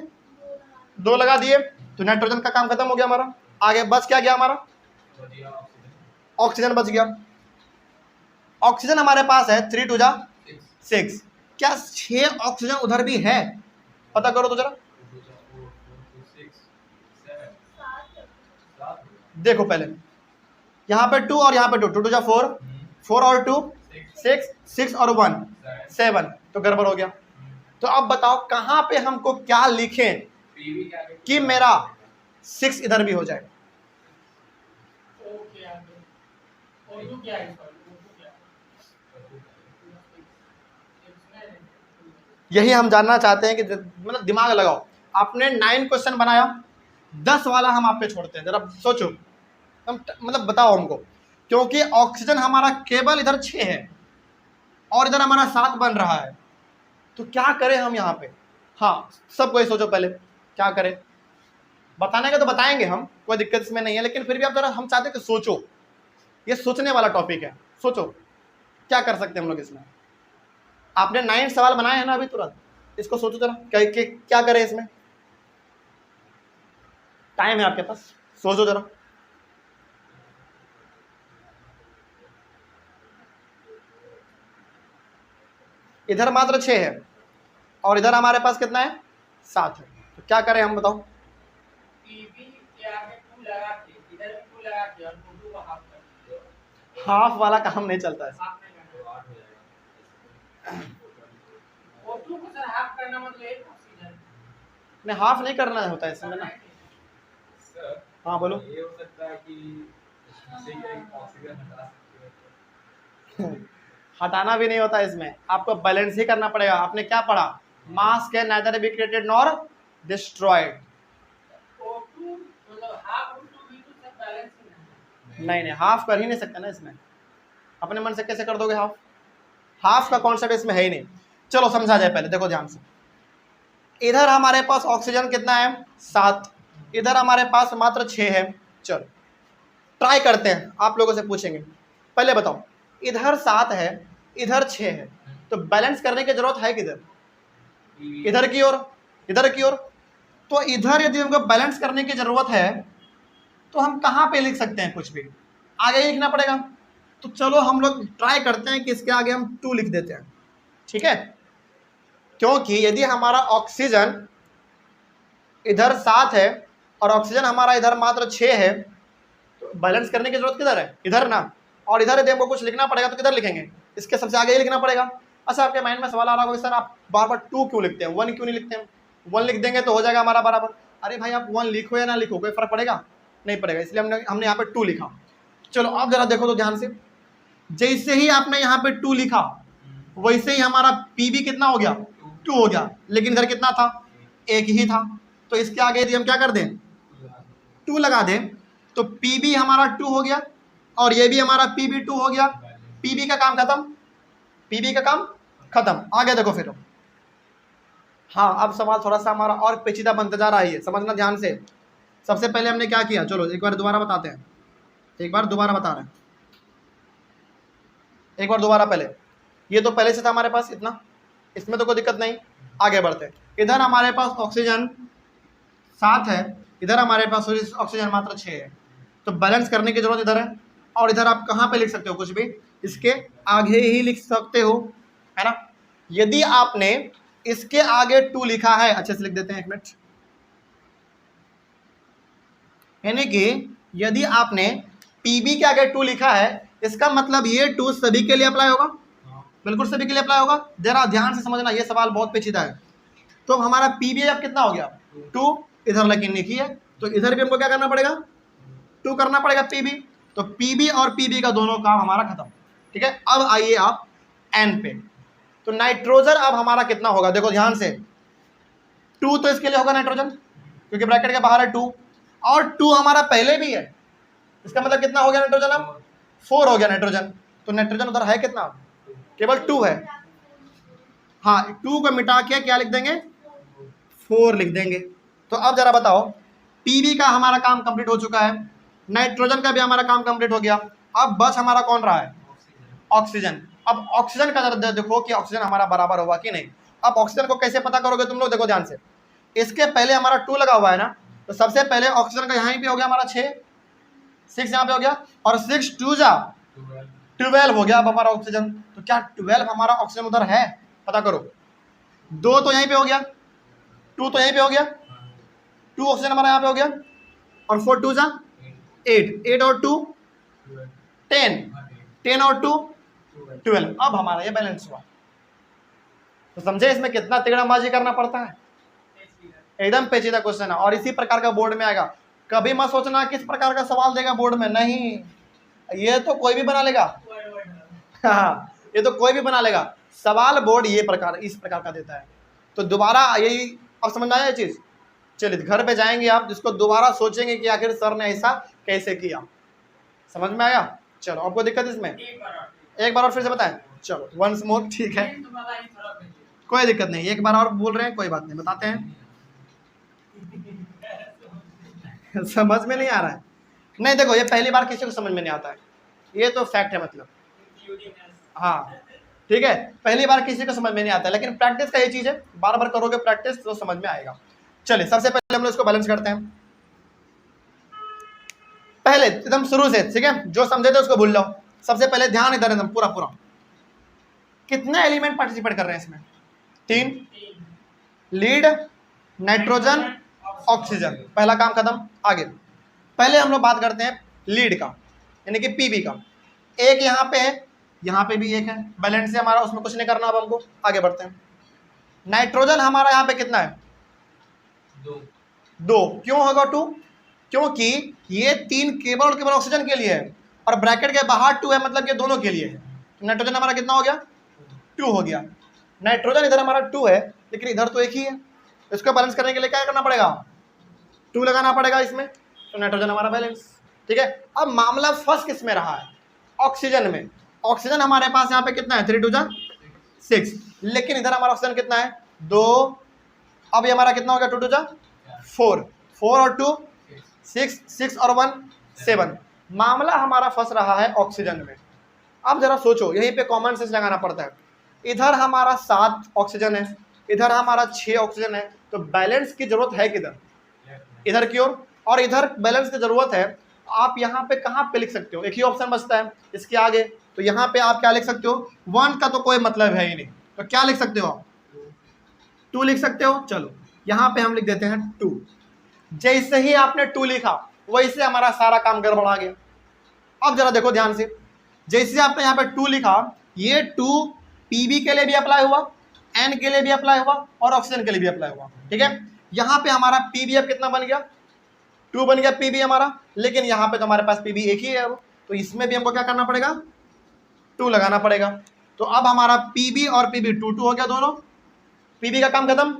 2 लगा दिए, तो नाइट्रोजन का काम खत्म हो गया हमारा। आगे बच क्या गया हमारा? ऑक्सीजन बच गया। ऑक्सीजन हमारे पास है 3 2 जा 6। क्या 6 ऑक्सीजन उधर भी है? पता करो तो जरा, देखो पहले यहाँ पे 2 और यहाँ पे 2, 2 2 जा 4, 4 और 2 6, 6 और 1 7, तो गड़बड़ हो गया। तो अब बताओ कहाँ पे हमको क्या लिखें पीवी क्या है? कि मेरा 6 इधर भी हो जाए। ओके आगे और यू क्या है इसका क्या यही हम जानना चाहते हैं कि मतलब दिमाग लगाओ। आपने 9 क्वेश्चन बनाया, 10 वाला हम आप पे छोड़ते हैं, जरा सोचो हम मतलब बताओ हमको, क्योंकि ऑक्सीजन हमारा केवल इधर 6 है और इधर हमारा 7 बन रहा है, तो क्या करें हम यहाँ पे। हाँ सब कोई सोचो पहले क्या करें, बताने का तो बताएंगे हम, कोई दिक्कत इसमें नहीं है, लेकिन फिर भी आप जरा हम चाहते हैं कि सोचो, ये सोचने वाला टॉपिक है, सोचो क्या कर सकते हैं हम लोग इसमें। आपने 9 सवाल बनाए हैं ना अभी तुरंत, इसको सोचो जरा क्या करें इसमें, टाइम है आपके पास, सोचो जरा। इधर मात्र 6 है और इधर हमारे पास कितना है 7 है, तो क्या करें हम बताओ। पीवी के आगे 2 लगा के इधर भी 2 लगा के और 2 को हाफ कर दो। हाफ वाला काम नहीं चलता है, हाफ नहीं करना और 2 को सर हाफ करना मतलब एक ऑक्सीजन नहीं हाफ नहीं करना होता है इसमें ना। सर हाँ बोलो। ये हो सकता है कि इसमें से एक ऑक्सीजन हटा सकते हैं। हटाना भी नहीं होता इसमें, आपको बैलेंस ही करना पड़ेगा। आपने क्या पढ़ा, मास can neither be created nor destroyed. O2 मतलब हाफ O2 V2 सब बैलेंस ही नहीं हाफ कर ही नहीं सकते ना इसमें, अपने मन से कैसे कर दोगे हाफ, हाफ का कॉन्सेप्ट इसमें है ही नहीं। चलो समझा जाए, पहले देखो ध्यान से, इधर हमारे पास ऑक्सीजन कितना है 7, इधर हमारे पास मात्र 6 है। चलो ट्राई करते हैं, आप लोगों से पूछेंगे, पहले बताओ इधर 7 है इधर 6 है, तो बैलेंस करने की जरूरत है किधर, इधर की ओर, इधर की ओर। तो इधर यदि हमको बैलेंस करने की जरूरत है तो हम कहाँ पे लिख सकते हैं, कुछ भी आगे ही लिखना पड़ेगा। तो चलो हम लोग ट्राई करते हैं कि इसके आगे हम 2 लिख देते हैं, ठीक है, क्योंकि यदि हमारा ऑक्सीजन इधर 7 है और ऑक्सीजन हमारा इधर मात्र 6 है, तो बैलेंस करने की जरूरत किधर है, इधर ना। और इधर यदि हमको कुछ लिखना पड़ेगा तो किधर लिखेंगे, इसके सबसे आगे ही लिखना पड़ेगा। अच्छा आपके माइंड में सवाल आ रहा होगा सर आप बार बार 2 क्यों लिखते हैं, 1 क्यों नहीं लिखते हैं, 1 लिख देंगे तो हो जाएगा हमारा बराबर। अरे भाई आप 1 लिखो या ना लिखो कोई फर्क पड़ेगा, नहीं पड़ेगा, इसलिए हमने यहाँ पे 2 लिखा। चलो अब जरा देखो तो ध्यान से, जैसे ही आपने यहाँ पे 2 लिखा वैसे ही हमारा पीबी कितना हो गया 2 हो गया, लेकिन इधर कितना था, 1 ही था। तो इसके आगे यदि हम क्या कर दें 2 लगा दें तो पीबी हमारा 2 हो गया और ये भी हमारा पीबी 2 हो गया, पीबी का काम खत्म, पीबी का काम खत्म। आगे देखो फिर, हाँ अब सवाल थोड़ा सा हमारा और पेचीदा बनता जा रहा है, समझना ध्यान से। सबसे पहले हमने क्या किया, चलो एक बार दोबारा बताते हैं, एक बार दोबारा बता रहे हैं, एक बार दोबारा। पहले ये तो पहले से था हमारे पास इतना, इसमें तो कोई दिक्कत नहीं, आगे बढ़ते हैं। इधर हमारे पास ऑक्सीजन 7 है, इधर हमारे पास ऑक्सीजन मात्र 6 है, तो बैलेंस करने की जरूरत इधर है। और इधर आप कहाँ पे लिख सकते हो, कुछ भी इसके आगे ही लिख सकते हो, है ना। यदि आपने इसके आगे 2 लिखा है, अच्छे से लिख देते हैं, एक मिनट, यानी कि यदि आपने पीबी के आगे 2 लिखा है, इसका मतलब ये 2 सभी के लिए अप्लाई होगा, बिल्कुल सभी के लिए अप्लाई होगा। जरा ध्यान से समझना, ये सवाल बहुत पेचीदा है। तो हमारा पीबी अब कितना हो गया 2, इधर लेकिन लिखी है, तो इधर भी हमको क्या करना पड़ेगा 2 करना पड़ेगा पीबी। तो पीबी और पीबी का दोनों काम हमारा खत्म, ठीक है। अब आइए आप एन पे, तो नाइट्रोजन अब हमारा कितना होगा, देखो ध्यान से, 2 तो इसके लिए होगा नाइट्रोजन, क्योंकि ब्रैकेट के बाहर है 2, और 2 हमारा पहले भी है, इसका मतलब कितना हो गया नाइट्रोजन, अब 4 हो गया नाइट्रोजन। तो नाइट्रोजन उधर है कितना, केवल 2 है। हाँ 2 को मिटा के क्या लिख देंगे 4 लिख देंगे। तो अब जरा बताओ, पीबी का हमारा काम कंप्लीट हो चुका है, नाइट्रोजन का भी हमारा काम कंप्लीट हो गया, अब बस हमारा कौन रहा है ऑक्सीजन। अब ऑक्सीजन का जरा देखो कि ऑक्सीजन हमारा बराबर होगा कि नहीं। अब ऑक्सीजन को कैसे पता करोगे तुम लोग, देखो ध्यान से, इसके पहले हमारा 2 लगा हुआ है ना, तो सबसे पहले ऑक्सीजन का यहाँ पे हो गया हमारा 6 यहाँ पे हो गया, और 6 2 जा 12 हो गया अब हमारा ऑक्सीजन। तो क्या 12 हमारा ऑक्सीजन उधर है, पता करो। 2 तो यहीं पे हो गया, 2 तो यहीं पे हो गया, 2 ऑक्सीजन हमारा यहाँ पे हो गया, और 4 2 जा 8, 8 और 2 10, 10 और 2 12। अब हमारा ये बैलेंस हुआ। तो समझे इसमें कितना तिगड़मबाजी करना पड़ता है, एकदम पेचीदा क्वेश्चन है। और इसी प्रकार का बोर्ड में आएगा। कभी मत सोचना किस प्रकार का सवाल देगा बोर्ड में, नहीं, ये तो कोई भी बना लेगा। हाँ, ये तो कोई भी बना लेगा। सवाल बोर्ड ये प्रकार, इस प्रकार का देता है। तो दोबारा यही, अब समझ में आया ये चीज। चलिए घर पे जाएंगे आप, जिसको दोबारा सोचेंगे कि आखिर सर ने ऐसा कैसे किया। समझ में आया? चलो, आपको दिक्कत इसमें? एक बार और फिर से बताएं। चलो वंस मोर, ठीक है, कोई दिक्कत नहीं, एक बार और बोल रहे हैं, कोई बात नहीं, बताते हैं। समझ में नहीं आ रहा है? नहीं, देखो, ये पहली बार किसी को समझ में नहीं आता है, ये तो फैक्ट है, मतलब हाँ, ठीक है, पहली बार किसी को समझ में नहीं आता है, लेकिन प्रैक्टिस का ये चीज है, बार बार करोगे प्रैक्टिस तो समझ में आएगा। चलिए सबसे पहले हम लोग इसको बैलेंस करते हैं। पहले एकदम शुरू से, ठीक है, जो समझे थे उसको भूल जाओ। सबसे पहले ध्यान इधर एकदम पूरा पूरा। कितने एलिमेंट पार्टिसिपेट कर रहे हैं इसमें? 3। Lead, nitrogen, oxygen. पहला काम खत्म। आगे पहले हम लोग बात करते हैं लीड का, यानी कि पीबी का। एक यहाँ पे है, यहाँ पे भी एक है, बैलेंस से हमारा, उसमें कुछ नहीं करना। अब हमको आगे बढ़ते हैं। नाइट्रोजन हमारा यहाँ पे कितना है? 2। क्यों होगा 2? क्योंकि ये 3 केवल और केवल ऑक्सीजन के लिए है, और ब्रैकेट के बाहर 2 है, मतलब ये दोनों के लिए है। तो नाइट्रोजन हमारा कितना हो गया? 2 हो गया। नाइट्रोजन इधर हमारा 2 है, लेकिन इधर तो एक ही है। इसको बैलेंस करने के लिए क्या करना पड़ेगा? 2 लगाना पड़ेगा इसमें, तो नाइट्रोजन हमारा बैलेंस। ठीक है, अब मामला फर्स्ट किस में रहा है? ऑक्सीजन में। ऑक्सीजन हमारे पास यहाँ पे कितना है? 3 2 जा 6, लेकिन इधर हमारा ऑक्सीजन कितना है? 2। अब ये हमारा कितना हो गया? 2 2 जा 4, 4 और 2 6, 6 और 1 7। मामला हमारा फंस रहा है ऑक्सीजन में। अब जरा सोचो, यहीं पे कॉमन सेंस लगाना पड़ता है। इधर हमारा 7 ऑक्सीजन है, इधर हमारा 6 ऑक्सीजन है, तो बैलेंस की जरूरत है किधर? इधर की ओर। और इधर बैलेंस की जरूरत है, आप यहाँ पे कहाँ पे लिख सकते हो? एक ही ऑप्शन बचता है इसके आगे, तो यहाँ पे आप क्या लिख सकते हो? 1 का तो कोई मतलब है ही नहीं, तो क्या लिख सकते हो आप? 2 लिख सकते हो। चलो यहाँ पे हम लिख देते हैं 2। जैसे ही आपने 2 लिखा, वैसे हमारा सारा काम गड़बड़ा गया। अब जरा देखो ध्यान से, जैसे आपने यहाँ पे 2 लिखा, ये 2 पीबी के लिए भी अप्लाई हुआ, एन के लिए भी अप्लाई हुआ, और ऑक्सीजन के लिए भी अप्लाई हुआ। ठीक है, यहाँ पे हमारा पीबी अब कितना बन गया? 2 बन गया पीबी हमारा, लेकिन यहाँ पे तो हमारे पास पीबी एक ही है अब, तो इसमें भी हमको क्या करना पड़ेगा? 2 लगाना पड़ेगा। तो अब हमारा पीबी और पीबी 2 2 हो गया दोनों, पीबी का काम खत्म।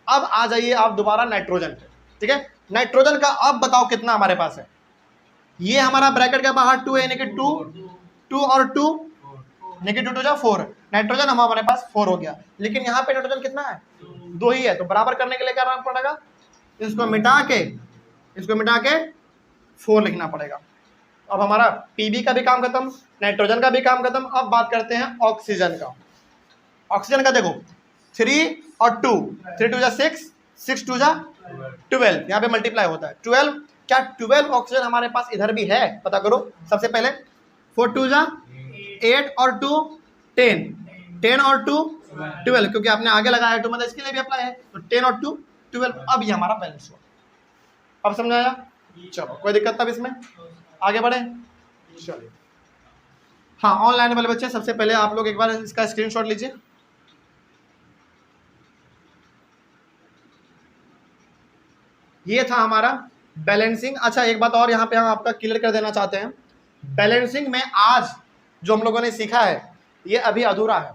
अब आ जाइए आप दोबारा नाइट्रोजन पे। ठीक है, नाइट्रोजन का अब बताओ कितना हमारे पास है? ये हमारा ब्रैकेट के बाहर 2 है, यानी कि 2 और 2 यानी कि 2 2 जा 4। नाइट्रोजन हमारे पास 4 हो गया, लेकिन यहाँ पे नाइट्रोजन कितना है? 2 ही है। तो बराबर करने के लिए क्या करना पड़ेगा? इसको मिटा के 4 लिखना पड़ेगा। अब हमारा पीबी का भी काम खत्म, नाइट्रोजन का भी काम खत्म। अब बात करते हैं ऑक्सीजन का। ऑक्सीजन का देखो 3 और 2, 3 2 जा 6, 6 2 जा 12, यहाँ पे मल्टीप्लाई होता है 12। क्या 12 ऑक्सीजन हमारे पास इधर भी है? पता करो सबसे पहले। 4 2 जा 8 और 2 10, 10 और 2 12, क्योंकि आपने आगे लगाया 2, मतलब इसके लिए भी अप्लाई है, तो 10 और 2 12। अब ये हमारा बैलेंस हुआ। अब समझ आया? चलो कोई दिक्कत तब इसमें आगे बढ़े। चलिए, हाँ, ऑनलाइन वाले बच्चे सबसे पहले आप लोग एक बार इसका स्क्रीनशॉट लीजिए। ये था हमारा बैलेंसिंग। अच्छा, एक बात और यहाँ पे हम आपका क्लियर कर देना चाहते हैं, बैलेंसिंग में आज जो हम लोगों ने सीखा है ये अभी अधूरा है।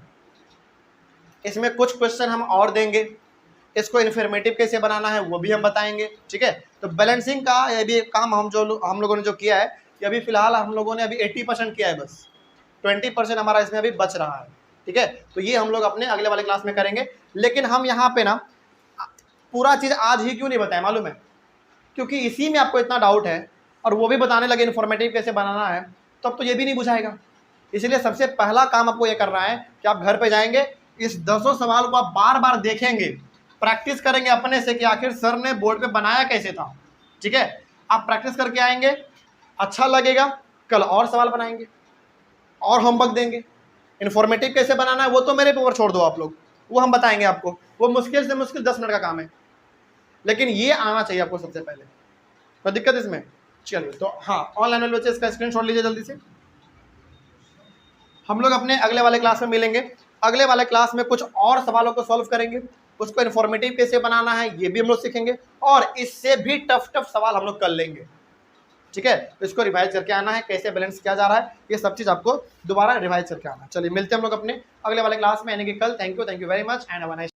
इसमें कुछ क्वेश्चन हम और देंगे, इसको इन्फॉर्मेटिव कैसे बनाना है वो भी हम बताएंगे। ठीक है, तो बैलेंसिंग का ये भी काम हम लोगों ने जो किया है, ये अभी फिलहाल हम लोगों ने अभी 80% किया है, बस 20% हमारा इसमें अभी बच रहा है। ठीक है, तो ये हम लोग अपने अगले वाले क्लास में करेंगे। लेकिन हम यहाँ पे ना पूरा चीज़ आज ही क्यों नहीं बताएं मालूम है? क्योंकि इसी में आपको इतना डाउट है, और वो भी बताने लगे इन्फॉर्मेटिव कैसे बनाना है, तो अब तो ये भी नहीं बुझाएगा। इसलिए सबसे पहला काम आपको ये करना है कि आप घर पे जाएंगे, इस 10 सवाल को आप बार बार देखेंगे, प्रैक्टिस करेंगे अपने से कि आखिर सर ने बोर्ड पे बनाया कैसे था। ठीक है, आप प्रैक्टिस करके आएंगे, अच्छा लगेगा, कल और सवाल बनाएंगे और होमवर्क देंगे। इन्फॉर्मेटिव कैसे बनाना है वो तो मेरे ऊपर छोड़ दो आप लोग, वो हम बताएंगे आपको, वो मुश्किल से मुश्किल 10 मिनट का काम है, लेकिन ये आना चाहिए आपको सबसे पहले। कोई दिक्कत इसमें? चलिए तो हाँ, ऑनलाइन वाले बच्चे इसका स्क्रीनशॉट लीजिए जल्दी से। हम लोग अपने अगले वाले क्लास में मिलेंगे। अगले वाले क्लास में कुछ और सवालों को सॉल्व करेंगे, उसको इन्फॉर्मेटिव कैसे बनाना है ये भी हम लोग सीखेंगे, और इससे भी टफ सवाल हम लोग कर लेंगे। ठीक है, तो इसको रिवाइज करके आना है, कैसे बैलेंस किया जा रहा है, ये सब चीज़ आपको दोबारा रिवाइज करके आना है। चलिए मिलते हैं हम लोग अपने अगले वाले क्लास में, यानी कि कल। Thank you very much and have a nice